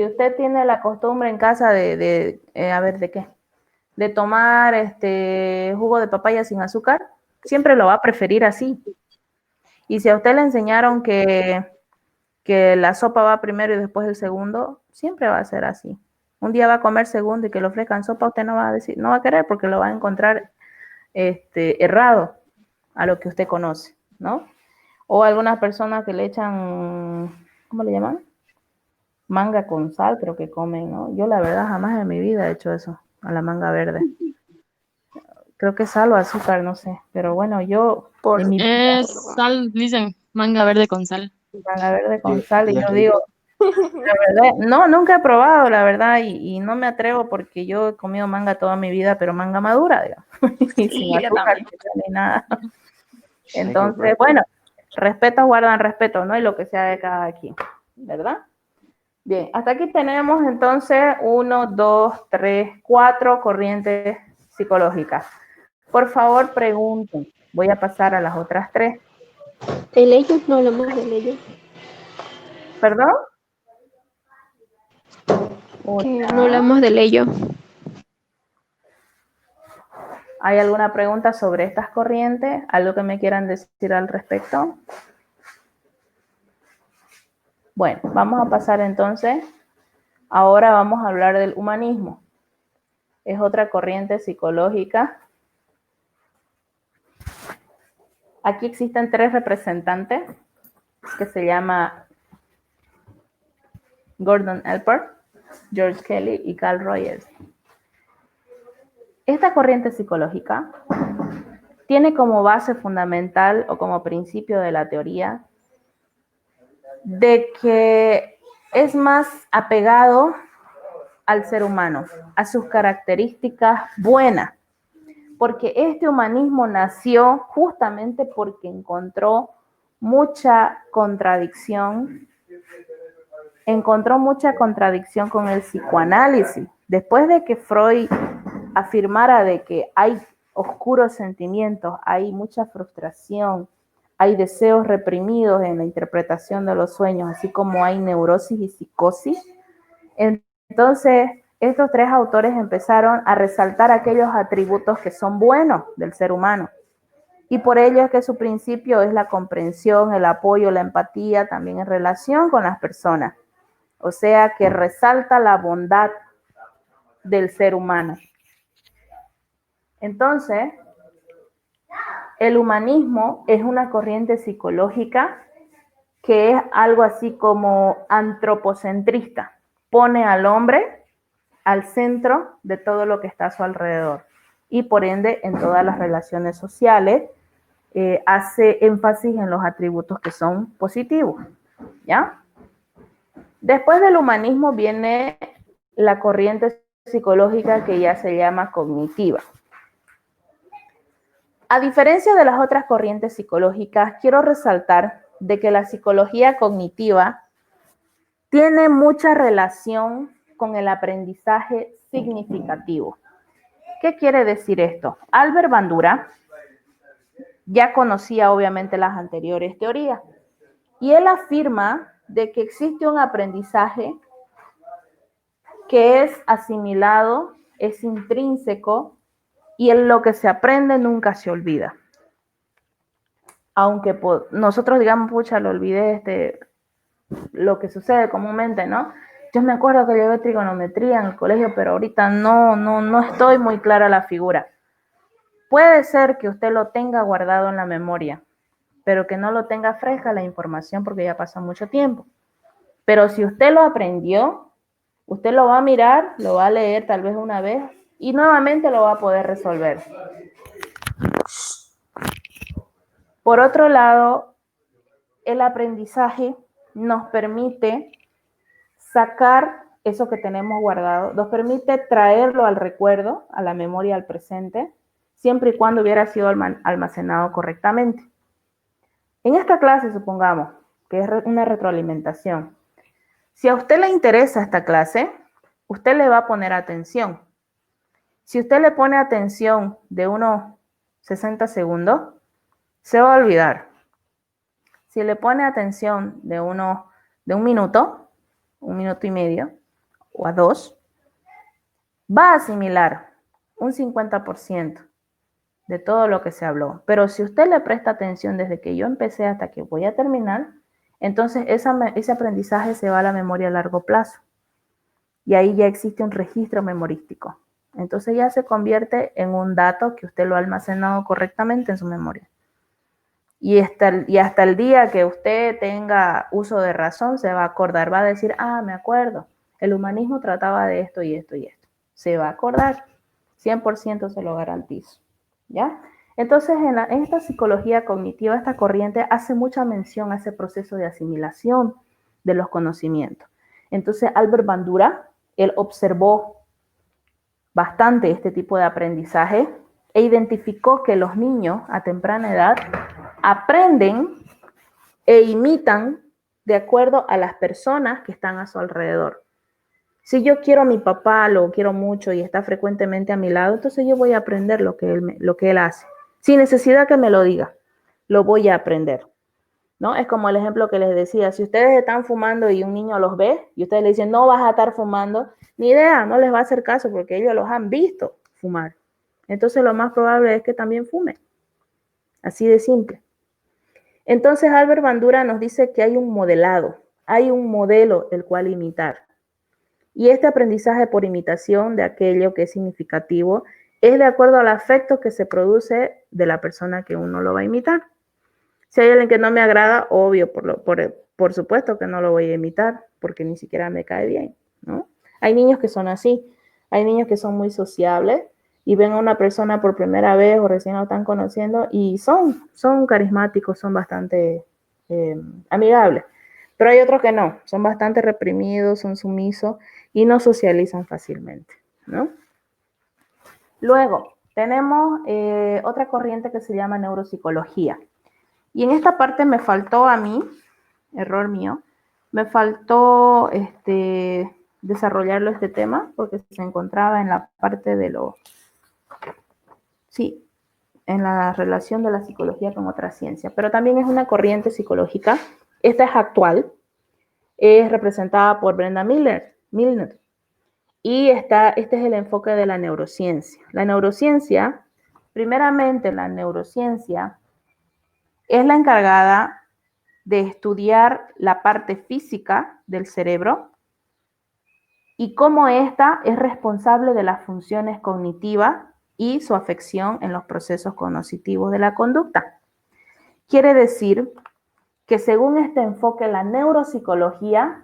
usted tiene la costumbre en casa ¿de qué? De tomar jugo de papaya sin azúcar, siempre lo va a preferir así. Y si a usted le enseñaron que la sopa va primero y después el segundo, siempre va a ser así. Un día va a comer segundo y que le ofrezcan sopa, usted no va a decir, no va a querer porque lo va a encontrar errado a lo que usted conoce, ¿no? O algunas personas que le echan, ¿cómo le llaman? Manga con sal, creo que comen, ¿no? Yo la verdad jamás en mi vida he hecho eso, a la manga verde. Creo que sal o azúcar, no sé. Pero bueno, yo... Sal, dicen, manga verde con sal. Manga verde con sal, y yo digo, la verdad, no, nunca he probado, la verdad, y no me atrevo porque yo he comido manga toda mi vida, pero manga madura, digamos, y sin azúcar ni nada. Entonces, bueno, respeto guardan respeto, ¿no? Y lo que sea de cada quien, ¿verdad? Bien, hasta aquí tenemos entonces 1, 2, 3, 4 corrientes psicológicas. Por favor, pregunten. Voy a pasar a las otras 3. El ello, no hablamos del ello. ¿Perdón? Que no hablamos del ello. ¿Hay alguna pregunta sobre estas corrientes? ¿Algo que me quieran decir al respecto? Bueno, vamos a pasar entonces. Ahora vamos a hablar del humanismo. Es otra corriente psicológica. Aquí existen 3 representantes que se llama Gordon Allport, George Kelly y Carl Rogers. Esta corriente psicológica tiene como base fundamental o como principio de la teoría de que es más apegado al ser humano, a sus características buenas, porque este humanismo nació justamente porque encontró mucha contradicción con el psicoanálisis. Después de que Freud afirmara de que hay oscuros sentimientos, hay mucha frustración, hay deseos reprimidos en la interpretación de los sueños, así como hay neurosis y psicosis, entonces estos tres autores empezaron a resaltar aquellos atributos que son buenos del ser humano. Y por ello es que su principio es la comprensión, el apoyo, la empatía, también en relación con las personas. O sea, que resalta la bondad del ser humano. Entonces, el humanismo es una corriente psicológica que es algo así como antropocentrista. Pone al hombre al centro de todo lo que está a su alrededor. Y por ende, en todas las relaciones sociales, hace énfasis en los atributos que son positivos, ¿ya? Después del humanismo viene la corriente psicológica que ya se llama cognitiva. A diferencia de las otras corrientes psicológicas, quiero resaltar de que la psicología cognitiva tiene mucha relación con el aprendizaje significativo. ¿Qué quiere decir esto? Albert Bandura ya conocía obviamente las anteriores teorías y él afirma de que existe un aprendizaje que es asimilado, es intrínseco y en lo que se aprende nunca se olvida. Aunque nosotros digamos, pucha, lo olvidé, lo que sucede comúnmente, ¿no? Yo me acuerdo que llevé trigonometría en el colegio, pero ahorita no estoy muy clara la figura. Puede ser que usted lo tenga guardado en la memoria, pero que no lo tenga fresca la información porque ya pasó mucho tiempo. Pero si usted lo aprendió, usted lo va a mirar, lo va a leer tal vez una vez y nuevamente lo va a poder resolver. Por otro lado, el aprendizaje nos permite sacar eso que tenemos guardado, nos permite traerlo al recuerdo, a la memoria, al presente, siempre y cuando hubiera sido almacenado correctamente. En esta clase, supongamos que es una retroalimentación. Si a usted le interesa esta clase, usted le va a poner atención. Si usted le pone atención de unos 60 segundos, se va a olvidar. Si le pone atención de un minuto y medio, o a 2, va a asimilar un 50% de todo lo que se habló. Pero si usted le presta atención desde que yo empecé hasta que voy a terminar, entonces ese aprendizaje se va a la memoria a largo plazo. Y ahí ya existe un registro memorístico. Entonces ya se convierte en un dato que usted lo ha almacenado correctamente en su memoria. Y hasta el día que usted tenga uso de razón, se va a acordar, va a decir, me acuerdo, el humanismo trataba de esto y esto y esto. Se va a acordar, 100% se lo garantizo, ¿ya? Entonces, en esta psicología cognitiva, esta corriente hace mucha mención a ese proceso de asimilación de los conocimientos. Entonces, Albert Bandura, él observó bastante este tipo de aprendizaje e identificó que los niños a temprana edad aprenden e imitan de acuerdo a las personas que están a su alrededor. Si yo quiero a mi papá, lo quiero mucho y está frecuentemente a mi lado, entonces yo voy a aprender lo que él hace. Sin necesidad que me lo diga, lo voy a aprender, ¿no? Es como el ejemplo que les decía, si ustedes están fumando y un niño los ve y ustedes le dicen, no vas a estar fumando, ni idea, no les va a hacer caso porque ellos los han visto fumar. Entonces lo más probable es que también fumen. Así de simple. Entonces Albert Bandura nos dice que hay un modelado, hay un modelo el cual imitar. Y este aprendizaje por imitación de aquello que es significativo es de acuerdo al afecto que se produce de la persona que uno lo va a imitar. Si hay alguien que no me agrada, obvio, por supuesto que no lo voy a imitar, porque ni siquiera me cae bien, ¿no? Hay niños que son así, hay niños que son muy sociables y ven a una persona por primera vez o recién lo están conociendo y son carismáticos, son bastante amigables. Pero hay otros que no, son bastante reprimidos, son sumisos y no socializan fácilmente, ¿no? Luego, tenemos otra corriente que se llama neuropsicología. Y en esta parte me faltó a mí, error mío, me faltó desarrollarlo este tema porque se encontraba en la parte de en la relación de la psicología con otra ciencia, pero también es una corriente psicológica. Esta es actual, es representada por Brenda Milner, y este es el enfoque de la neurociencia. La neurociencia, primeramente la neurociencia es la encargada de estudiar la parte física del cerebro y cómo ésta es responsable de las funciones cognitivas y su afección en los procesos cognitivos de la conducta. Quiere decir que según este enfoque, la neuropsicología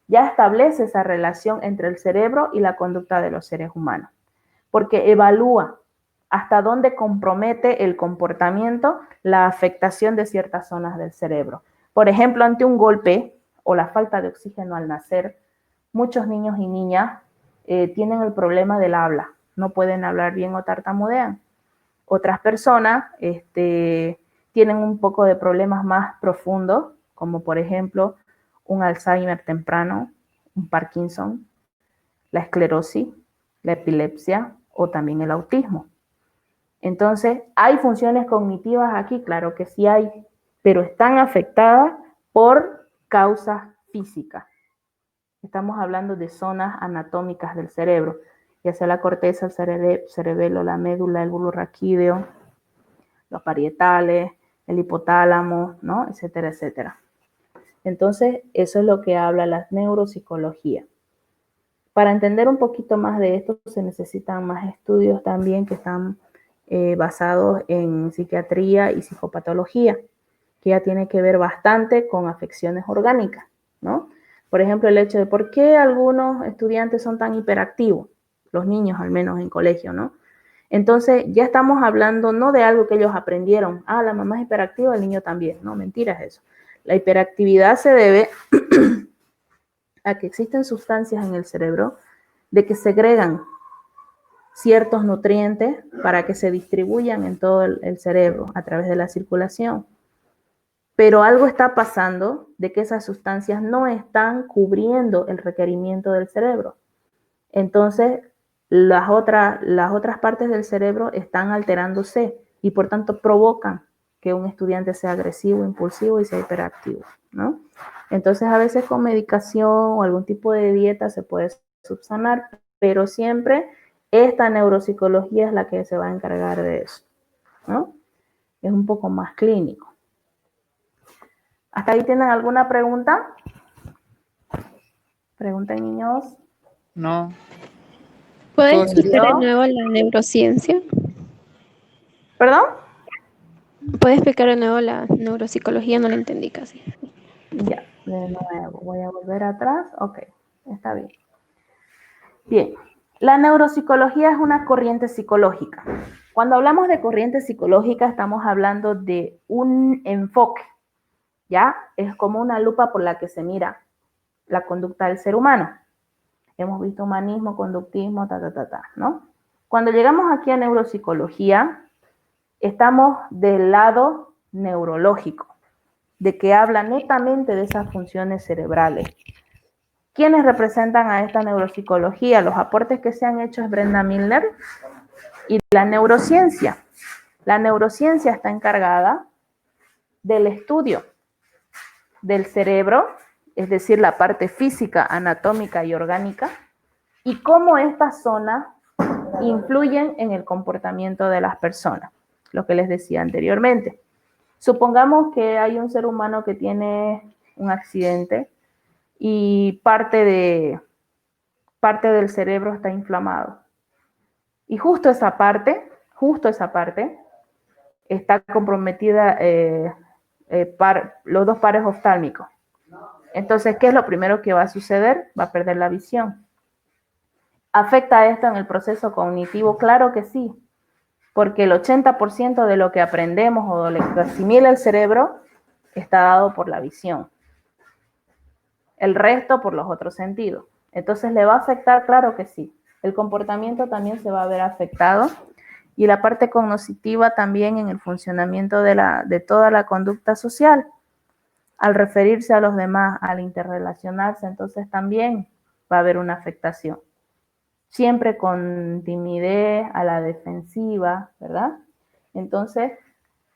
ya establece esa relación entre el cerebro y la conducta de los seres humanos, porque evalúa hasta dónde compromete el comportamiento la afectación de ciertas zonas del cerebro. Por ejemplo, ante un golpe o la falta de oxígeno al nacer, muchos niños y niñas tienen el problema del habla, no pueden hablar bien o tartamudean. Otras personas tienen un poco de problemas más profundos, como por ejemplo un Alzheimer temprano, un Parkinson, la esclerosis, la epilepsia o también el autismo. Entonces, ¿hay funciones cognitivas aquí? Claro que sí hay, pero están afectadas por causas físicas. Estamos hablando de zonas anatómicas del cerebro, ya sea la corteza, el cerebelo, la médula, el bulbo raquídeo, los parietales, el hipotálamo, ¿no? Etcétera, etcétera. Entonces, eso es lo que habla la neuropsicología. Para entender un poquito más de esto, se necesitan más estudios también que están basados en psiquiatría y psicopatología, que ya tiene que ver bastante con afecciones orgánicas, ¿no? Por ejemplo, el hecho de por qué algunos estudiantes son tan hiperactivos, los niños al menos en colegio, ¿no? Entonces, ya estamos hablando no de algo que ellos aprendieron, la mamá es hiperactiva, el niño también, no, mentira es eso. La hiperactividad se debe a que existen sustancias en el cerebro de que segregan ciertos nutrientes para que se distribuyan en todo el cerebro a través de la circulación. Pero algo está pasando de que esas sustancias no están cubriendo el requerimiento del cerebro. Entonces, las otras partes del cerebro están alterándose y por tanto provocan que un estudiante sea agresivo, impulsivo y sea hiperactivo, ¿no? Entonces, a veces con medicación o algún tipo de dieta se puede subsanar, pero siempre esta neuropsicología es la que se va a encargar de eso, ¿no? Es un poco más clínico. ¿Hasta ahí tienen alguna pregunta? ¿Pregunten, niños? No. ¿Puedes explicar de nuevo la neurociencia? ¿Perdón? ¿Puedes explicar de nuevo la neuropsicología? No la entendí casi. Ya, de nuevo, voy a volver atrás. Ok, está bien. Bien, la neuropsicología es una corriente psicológica. Cuando hablamos de corriente psicológica, estamos hablando de un enfoque, ¿ya? Es como una lupa por la que se mira la conducta del ser humano. Hemos visto humanismo, conductismo, ¿no? Cuando llegamos aquí a neuropsicología, estamos del lado neurológico, de que habla netamente de esas funciones cerebrales. ¿Quiénes representan a esta neuropsicología? Los aportes que se han hecho es Brenda Milner y la neurociencia. La neurociencia está encargada del estudio del cerebro, es decir, la parte física, anatómica y orgánica, y cómo estas zonas influyen en el comportamiento de las personas, lo que les decía anteriormente. Supongamos que hay un ser humano que tiene un accidente y parte del cerebro está inflamado. Y justo esa parte está comprometida los dos pares oftálmicos. Entonces, ¿qué es lo primero que va a suceder? Va a perder la visión. ¿Afecta esto en el proceso cognitivo? Claro que sí, porque el 80% de lo que aprendemos o de lo que asimila el cerebro está dado por la visión. El resto por los otros sentidos. Entonces, ¿le va a afectar? Claro que sí. El comportamiento también se va a ver afectado Y la parte cognitiva también en el funcionamiento de toda la conducta social. Al referirse a los demás, al interrelacionarse, entonces también va a haber una afectación. Siempre con timidez, a la defensiva, ¿verdad? Entonces,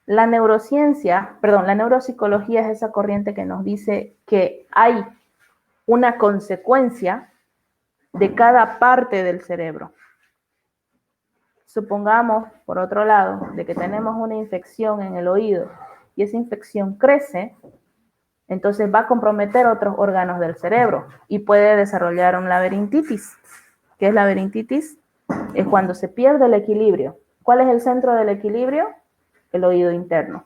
la neuropsicología es esa corriente que nos dice que hay una consecuencia de cada parte del cerebro. Supongamos, por otro lado, de que tenemos una infección en el oído y esa infección crece, entonces va a comprometer otros órganos del cerebro y puede desarrollar un laberintitis. ¿Qué es laberintitis? Es cuando se pierde el equilibrio. ¿Cuál es el centro del equilibrio? El oído interno.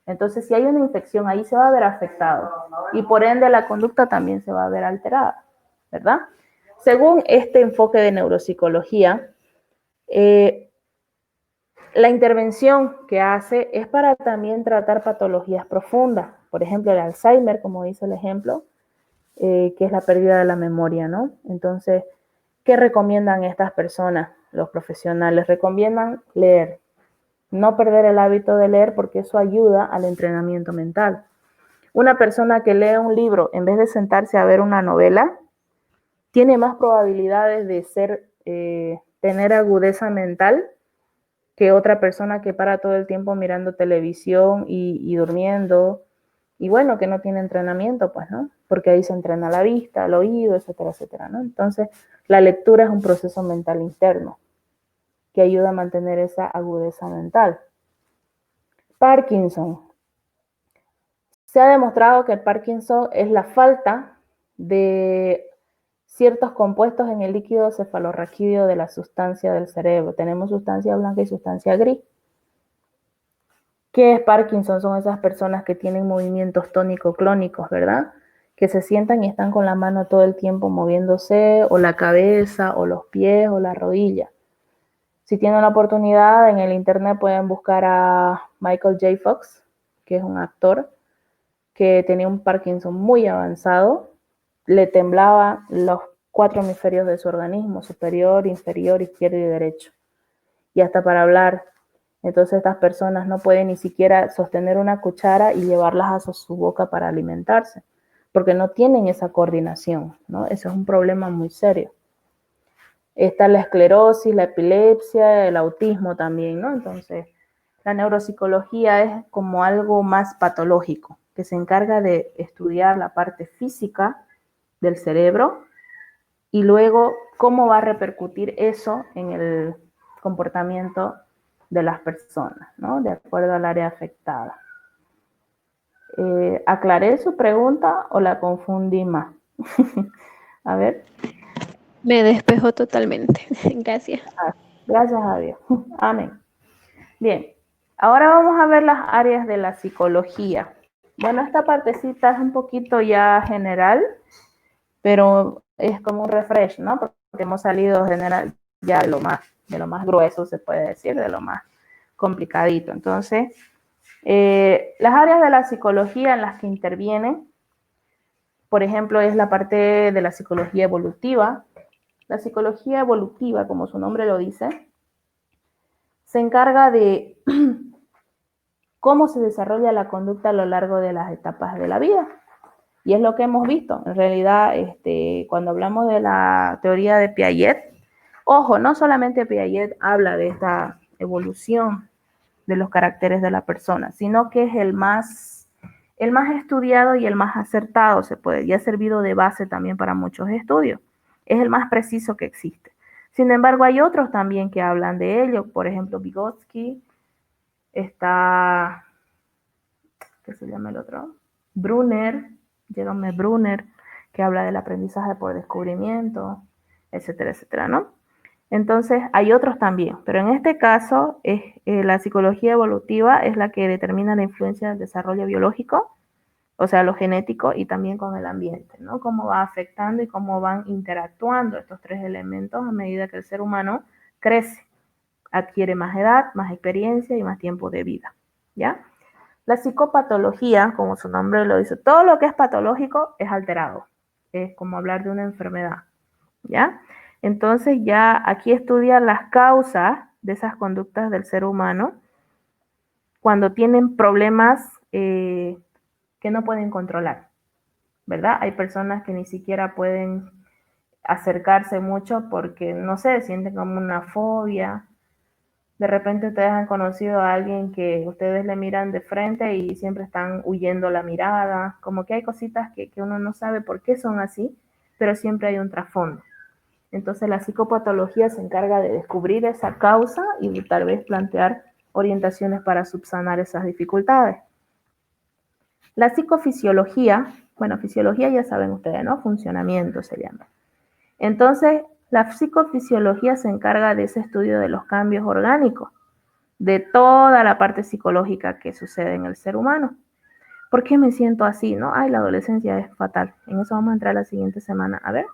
Entonces, si hay una infección, ahí se va a ver afectado y por ende la conducta también se va a ver alterada, ¿verdad? Según este enfoque de neuropsicología, la intervención que hace es para también tratar patologías profundas, por ejemplo, el Alzheimer, como dice el ejemplo, que es la pérdida de la memoria, ¿no? Entonces, ¿qué recomiendan estas personas, los profesionales? Recomiendan leer, no perder el hábito de leer porque eso ayuda al entrenamiento mental. Una persona que lee un libro en vez de sentarse a ver una novela, tiene más probabilidades de tener agudeza mental que otra persona que para todo el tiempo mirando televisión y durmiendo, y bueno, que no tiene entrenamiento, pues, ¿no? Porque ahí se entrena la vista, el oído, etcétera, etcétera, ¿no? Entonces, la lectura es un proceso mental interno que ayuda a mantener esa agudeza mental. Parkinson. Se ha demostrado que el Parkinson es la falta de ciertos compuestos en el líquido cefalorraquídeo de la sustancia del cerebro. Tenemos sustancia blanca y sustancia gris. ¿Qué es Parkinson? Son esas personas que tienen movimientos tónico-clónicos, ¿verdad? Que se sientan y están con la mano todo el tiempo moviéndose, o la cabeza, o los pies, o la rodilla. Si tienen la oportunidad, en el internet pueden buscar a Michael J. Fox, que es un actor que tenía un Parkinson muy avanzado. Le temblaba los 4 hemisferios de su organismo, superior, inferior, izquierdo y derecho. Y hasta para hablar. Entonces estas personas no pueden ni siquiera sostener una cuchara y llevarlas a su boca para alimentarse, porque no tienen esa coordinación, ¿no? Eso es un problema muy serio. Está la esclerosis, la epilepsia, el autismo también, ¿no? Entonces, la neuropsicología es como algo más patológico, que se encarga de estudiar la parte física del cerebro y luego cómo va a repercutir eso en el comportamiento de las personas, ¿no? De acuerdo al área afectada. ¿Aclaré su pregunta o la confundí más? A ver. Me despejó totalmente. Gracias. Gracias a Dios. Amén. Bien, ahora vamos a ver las áreas de la psicología. Bueno, esta partecita es un poquito ya general, pero es como un refresh, ¿no? Porque hemos salido general ya de lo más grueso, se puede decir, de lo más complicadito. Entonces, las áreas de la psicología en las que intervienen, por ejemplo, es la parte de la psicología evolutiva. La psicología evolutiva, como su nombre lo dice, se encarga de cómo se desarrolla la conducta a lo largo de las etapas de la vida. Y es lo que hemos visto. En realidad, cuando hablamos de la teoría de Piaget, ojo, no solamente Piaget habla de esta evolución de los caracteres de la persona, sino que es el más estudiado y el más acertado, y ha servido de base también para muchos estudios. Es el más preciso que existe. Sin embargo, hay otros también que hablan de ello. Por ejemplo, Vygotsky, está, ¿qué se llama el otro? Jerome Brunner, que habla del aprendizaje por descubrimiento, etcétera, etcétera, ¿no? Entonces, hay otros también, pero en este caso, la psicología evolutiva es la que determina la influencia del desarrollo biológico, o sea, lo genético y también con el ambiente, ¿no? Cómo va afectando y cómo van interactuando estos 3 elementos a medida que el ser humano crece, adquiere más edad, más experiencia y más tiempo de vida, ¿ya? La psicopatología, como su nombre lo dice, todo lo que es patológico es alterado, es como hablar de una enfermedad, ¿ya? Entonces ya aquí estudian las causas de esas conductas del ser humano cuando tienen problemas que no pueden controlar, ¿verdad? Hay personas que ni siquiera pueden acercarse mucho porque, no sé, sienten como una fobia. De repente ustedes han conocido a alguien que ustedes le miran de frente y siempre están huyendo la mirada, como que hay cositas que uno no sabe por qué son así, pero siempre hay un trasfondo. Entonces la psicopatología se encarga de descubrir esa causa y tal vez plantear orientaciones para subsanar esas dificultades. La psicofisiología, bueno, fisiología ya saben ustedes, ¿no? Funcionamiento se llama. Entonces, la psicofisiología se encarga de ese estudio de los cambios orgánicos, de toda la parte psicológica que sucede en el ser humano. ¿Por qué me siento así, no? Ay, la adolescencia es fatal. En eso vamos a entrar la siguiente semana. A ver.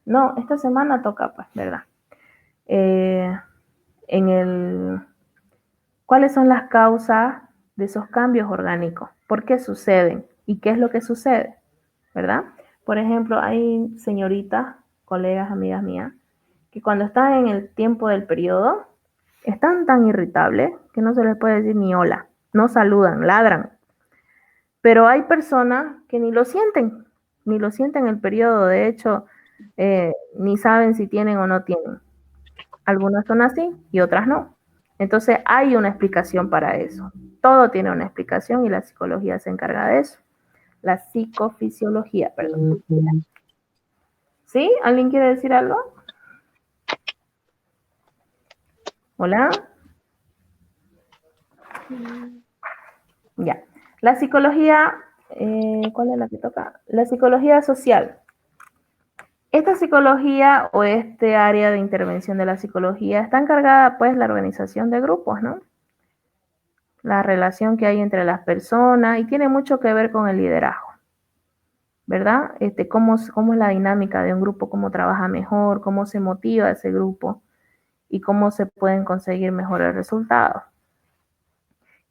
No, esta semana toca, pues, ¿verdad? ¿Cuáles son las causas de esos cambios orgánicos? ¿Por qué suceden? ¿Y qué es lo que sucede? ¿Verdad? Por ejemplo, hay señoritas, colegas, amigas mías, que cuando están en el tiempo del periodo, están tan irritables que no se les puede decir ni hola, no saludan, ladran. Pero hay personas que ni lo sienten el periodo, de hecho, ni saben si tienen o no tienen. Algunas son así y otras no. Entonces hay una explicación para eso. Todo tiene una explicación y la psicología se encarga de eso. La psicofisiología, perdón. ¿Sí? ¿Alguien quiere decir algo? ¿Hola? Ya. La psicología, ¿cuál es la que toca? La psicología social. Esta psicología o este área de intervención de la psicología está encargada, pues, la organización de grupos, ¿no? La relación que hay entre las personas y tiene mucho que ver con el liderazgo, ¿verdad? Cómo es la dinámica de un grupo, cómo trabaja mejor, cómo se motiva ese grupo y cómo se pueden conseguir mejores resultados.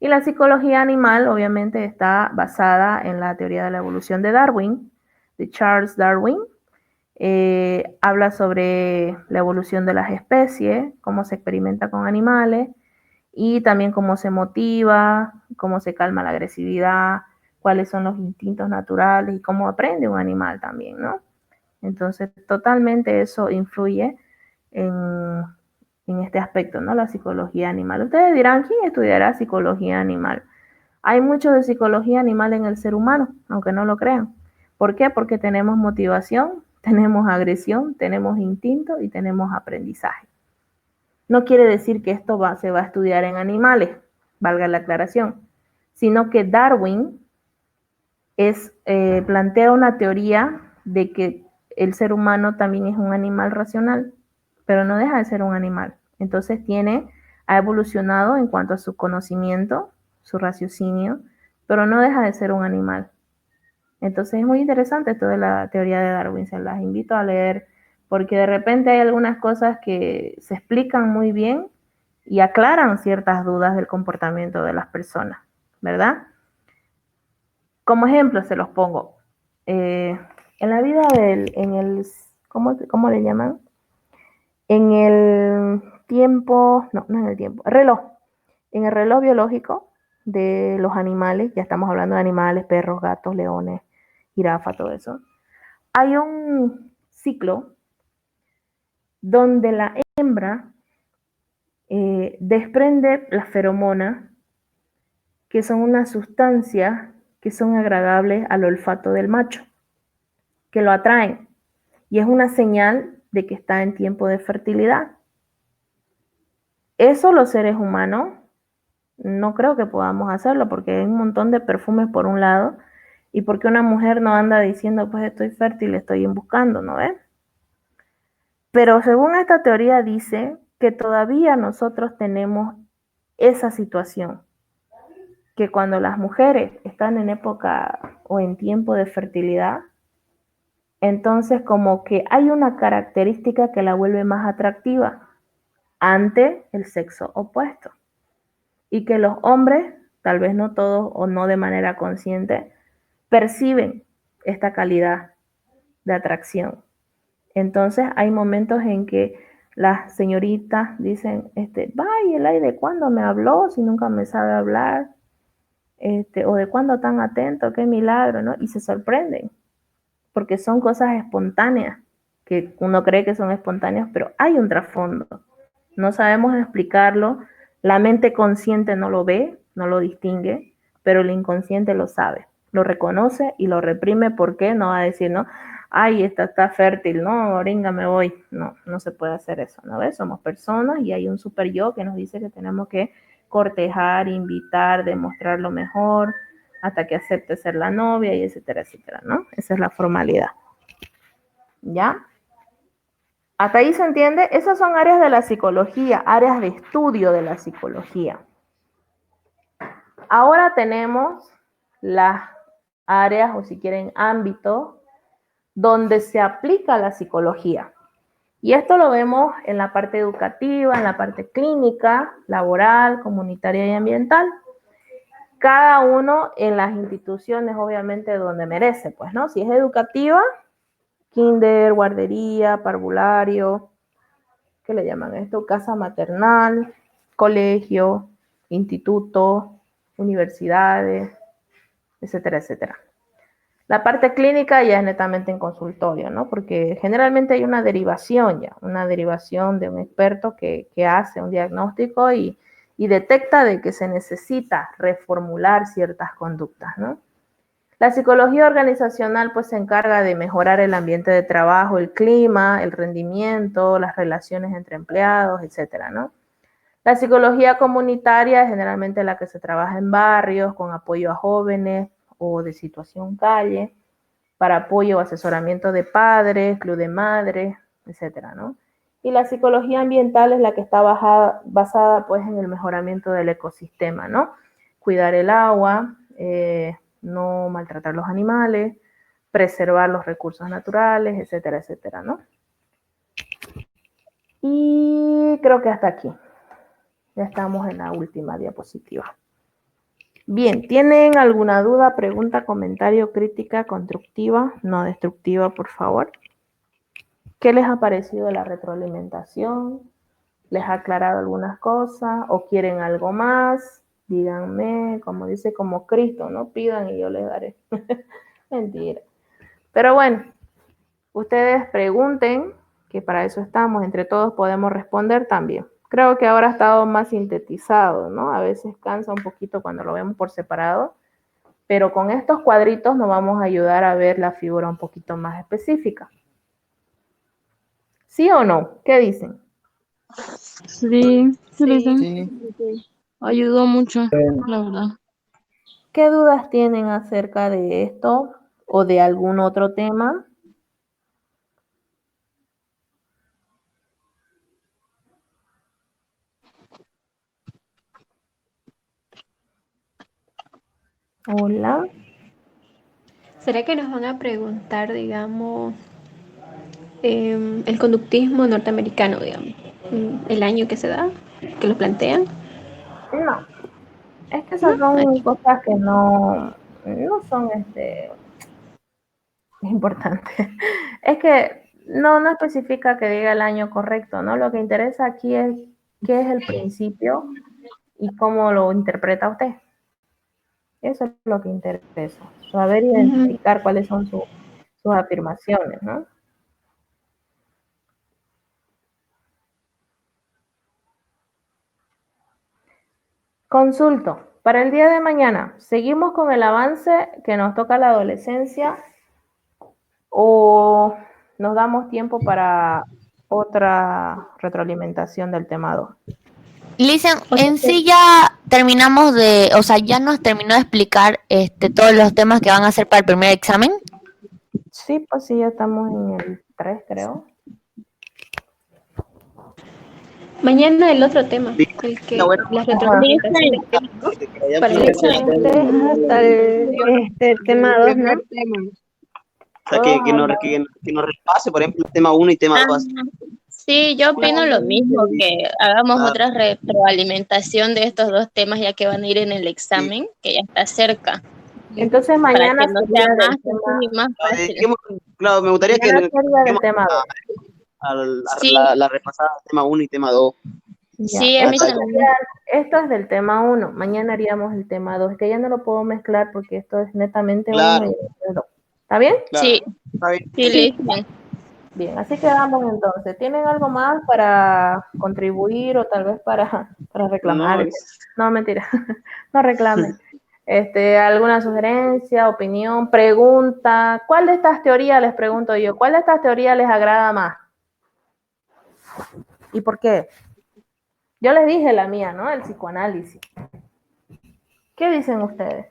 Y la psicología animal, obviamente, está basada en la teoría de la evolución de Darwin, de Charles Darwin. Habla sobre la evolución de las especies, cómo se experimenta con animales y también cómo se motiva, cómo se calma la agresividad, cuáles son los instintos naturales y cómo aprende un animal también, ¿no? Entonces, totalmente eso influye en este aspecto, ¿no? La psicología animal. Ustedes dirán, ¿quién estudiará psicología animal? Hay mucho de psicología animal en el ser humano, aunque no lo crean. ¿Por qué? Porque tenemos motivación, tenemos agresión, tenemos instinto y tenemos aprendizaje. No quiere decir que esto se va a estudiar en animales, valga la aclaración, sino que Darwin plantea una teoría de que el ser humano también es un animal racional, pero no deja de ser un animal. Entonces ha evolucionado en cuanto a su conocimiento, su raciocinio, pero no deja de ser un animal. Entonces es muy interesante esto de la teoría de Darwin, se las invito a leer, porque de repente hay algunas cosas que se explican muy bien y aclaran ciertas dudas del comportamiento de las personas, ¿verdad? Como ejemplo se los pongo. En la vida ¿cómo le llaman? En el tiempo, no en el tiempo, reloj. En el reloj biológico de los animales, ya estamos hablando de animales, perros, gatos, leones, jirafa, todo eso. Hay un ciclo donde la hembra desprende las feromonas, que son unas sustancias que son agradables al olfato del macho, que lo atraen, y es una señal de que está en tiempo de fertilidad. Eso los seres humanos no creo que podamos hacerlo, porque hay un montón de perfumes por un lado, y porque una mujer no anda diciendo, pues estoy fértil, estoy buscando, ¿no ves? Pero según esta teoría dice que todavía nosotros tenemos esa situación, que cuando las mujeres están en época o en tiempo de fertilidad, entonces como que hay una característica que la vuelve más atractiva ante el sexo opuesto. Y que los hombres, tal vez no todos o no de manera consciente, perciben esta calidad de atracción. Entonces hay momentos en que las señoritas dicen, vaya, ¿y de cuándo me habló si nunca me sabe hablar? O de cuándo tan atento, qué milagro, ¿no? Y se sorprenden, porque son cosas espontáneas, que uno cree que son espontáneas, pero hay un trasfondo. No sabemos explicarlo, la mente consciente no lo ve, no lo distingue, pero el inconsciente lo sabe, lo reconoce y lo reprime. ¿Por qué? No va a decir, no, ay, esta está fértil, no, oringa, me voy. No, no se puede hacer eso, ¿no ves? Somos personas y hay un super yo que nos dice que tenemos que cortejar, invitar, demostrar lo mejor, hasta que acepte ser la novia y etcétera, etcétera, ¿no? Esa es la formalidad. ¿Ya? ¿Hasta ahí se entiende? Esas son áreas de la psicología, áreas de estudio de la psicología. Ahora tenemos las áreas, o si quieren, ámbitos, donde se aplica la psicología. Y esto lo vemos en la parte educativa, en la parte clínica, laboral, comunitaria y ambiental. Cada uno en las instituciones, obviamente, donde merece, pues, ¿no? Si es educativa, kinder, guardería, parvulario, ¿qué le llaman esto? Casa maternal, colegio, instituto, universidades, etcétera, etcétera. La parte clínica ya es netamente en consultorio, ¿no? Porque generalmente hay una derivación ya, una derivación de un experto que hace un diagnóstico y detecta de que se necesita reformular ciertas conductas, ¿no? La psicología organizacional pues se encarga de mejorar el ambiente de trabajo, el clima, el rendimiento, las relaciones entre empleados, etcétera, ¿no? La psicología comunitaria es generalmente la que se trabaja en barrios con apoyo a jóvenes o de situación calle, para apoyo o asesoramiento de padres, club de madres, etcétera, ¿no? Y la psicología ambiental es la que está basada pues en el mejoramiento del ecosistema, ¿no? Cuidar el agua, no maltratar los animales, preservar los recursos naturales, etcétera, etcétera, ¿no? Y creo que hasta aquí. Ya estamos en la última diapositiva. Bien, ¿tienen alguna duda, pregunta, comentario, crítica, constructiva, no destructiva, por favor? ¿Qué les ha parecido la retroalimentación? ¿Les ha aclarado algunas cosas? ¿O quieren algo más? Díganme, como dice, como Cristo, ¿no? Pidan y yo les daré. Mentira. Pero bueno, ustedes pregunten, que para eso estamos, entre todos podemos responder también. Creo que ahora ha estado más sintetizado, ¿no? A veces cansa un poquito cuando lo vemos por separado, pero con estos cuadritos nos vamos a ayudar a ver la figura un poquito más específica. ¿Sí o no? ¿Qué dicen? Sí, dicen. Sí. Ayudó mucho, la verdad. ¿Qué dudas tienen acerca de esto o de algún otro tema? Hola. ¿Será que nos van a preguntar, digamos, el conductismo norteamericano, digamos, el año que se da, que lo plantean? No, es que esas son cosas que no son importantes. Es que no especifica que diga el año correcto, ¿no? Lo que interesa aquí es qué es el principio y cómo lo interpreta usted. Eso es lo que interesa, saber identificar cuáles son sus afirmaciones, ¿no? Consulto. Para el día de mañana, ¿seguimos con el avance que nos toca la adolescencia o nos damos tiempo para otra retroalimentación del tema 2? Listen, en sí ya terminamos o sea, ya nos terminó de explicar todos los temas que van a hacer para el primer examen. Sí, pues sí, ya estamos en el 3, creo. Mañana el otro tema, el que las retroalimentaciones Para el excelente hasta el tema 2, ¿no? O sea, que nos repase, por ejemplo, el tema 1 y tema 2. Sí, yo opino lo mismo, que hagamos otra retroalimentación de estos dos temas ya que van a ir en el examen, que ya está cerca. Entonces mañana para que no sea más y más fácil. Claro, me gustaría que del tema 2. Sí. la repasada, tema 1 y tema 2. Ya, Sí, a mí esto, también. esto es del tema 1. Mañana haríamos el tema 2. Que ya no lo puedo mezclar porque esto es netamente Claro. 1 y el 2. ¿Está bien? Claro. Sí, Está bien. sí, listo. Bien, así quedamos entonces. ¿Tienen algo más para contribuir o tal vez para reclamar? No, No, mentira. No reclamen. ¿Alguna sugerencia, opinión, pregunta? ¿Cuál de estas teorías, les pregunto yo, cuál de estas teorías les agrada más? ¿Y por qué? Yo les dije la mía, ¿no? El psicoanálisis. ¿Qué dicen ustedes?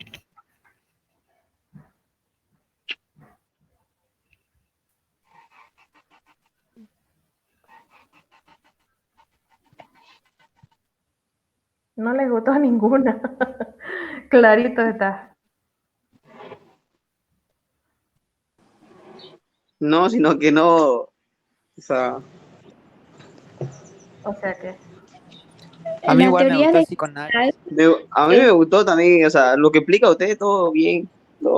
No les gustó ninguna. Clarito está. no, sino que no, o sea, O sea que... A mí La igual me teoría gusta el de psicoanálisis. a mí me gustó también, o sea, lo que explica usted todo bien.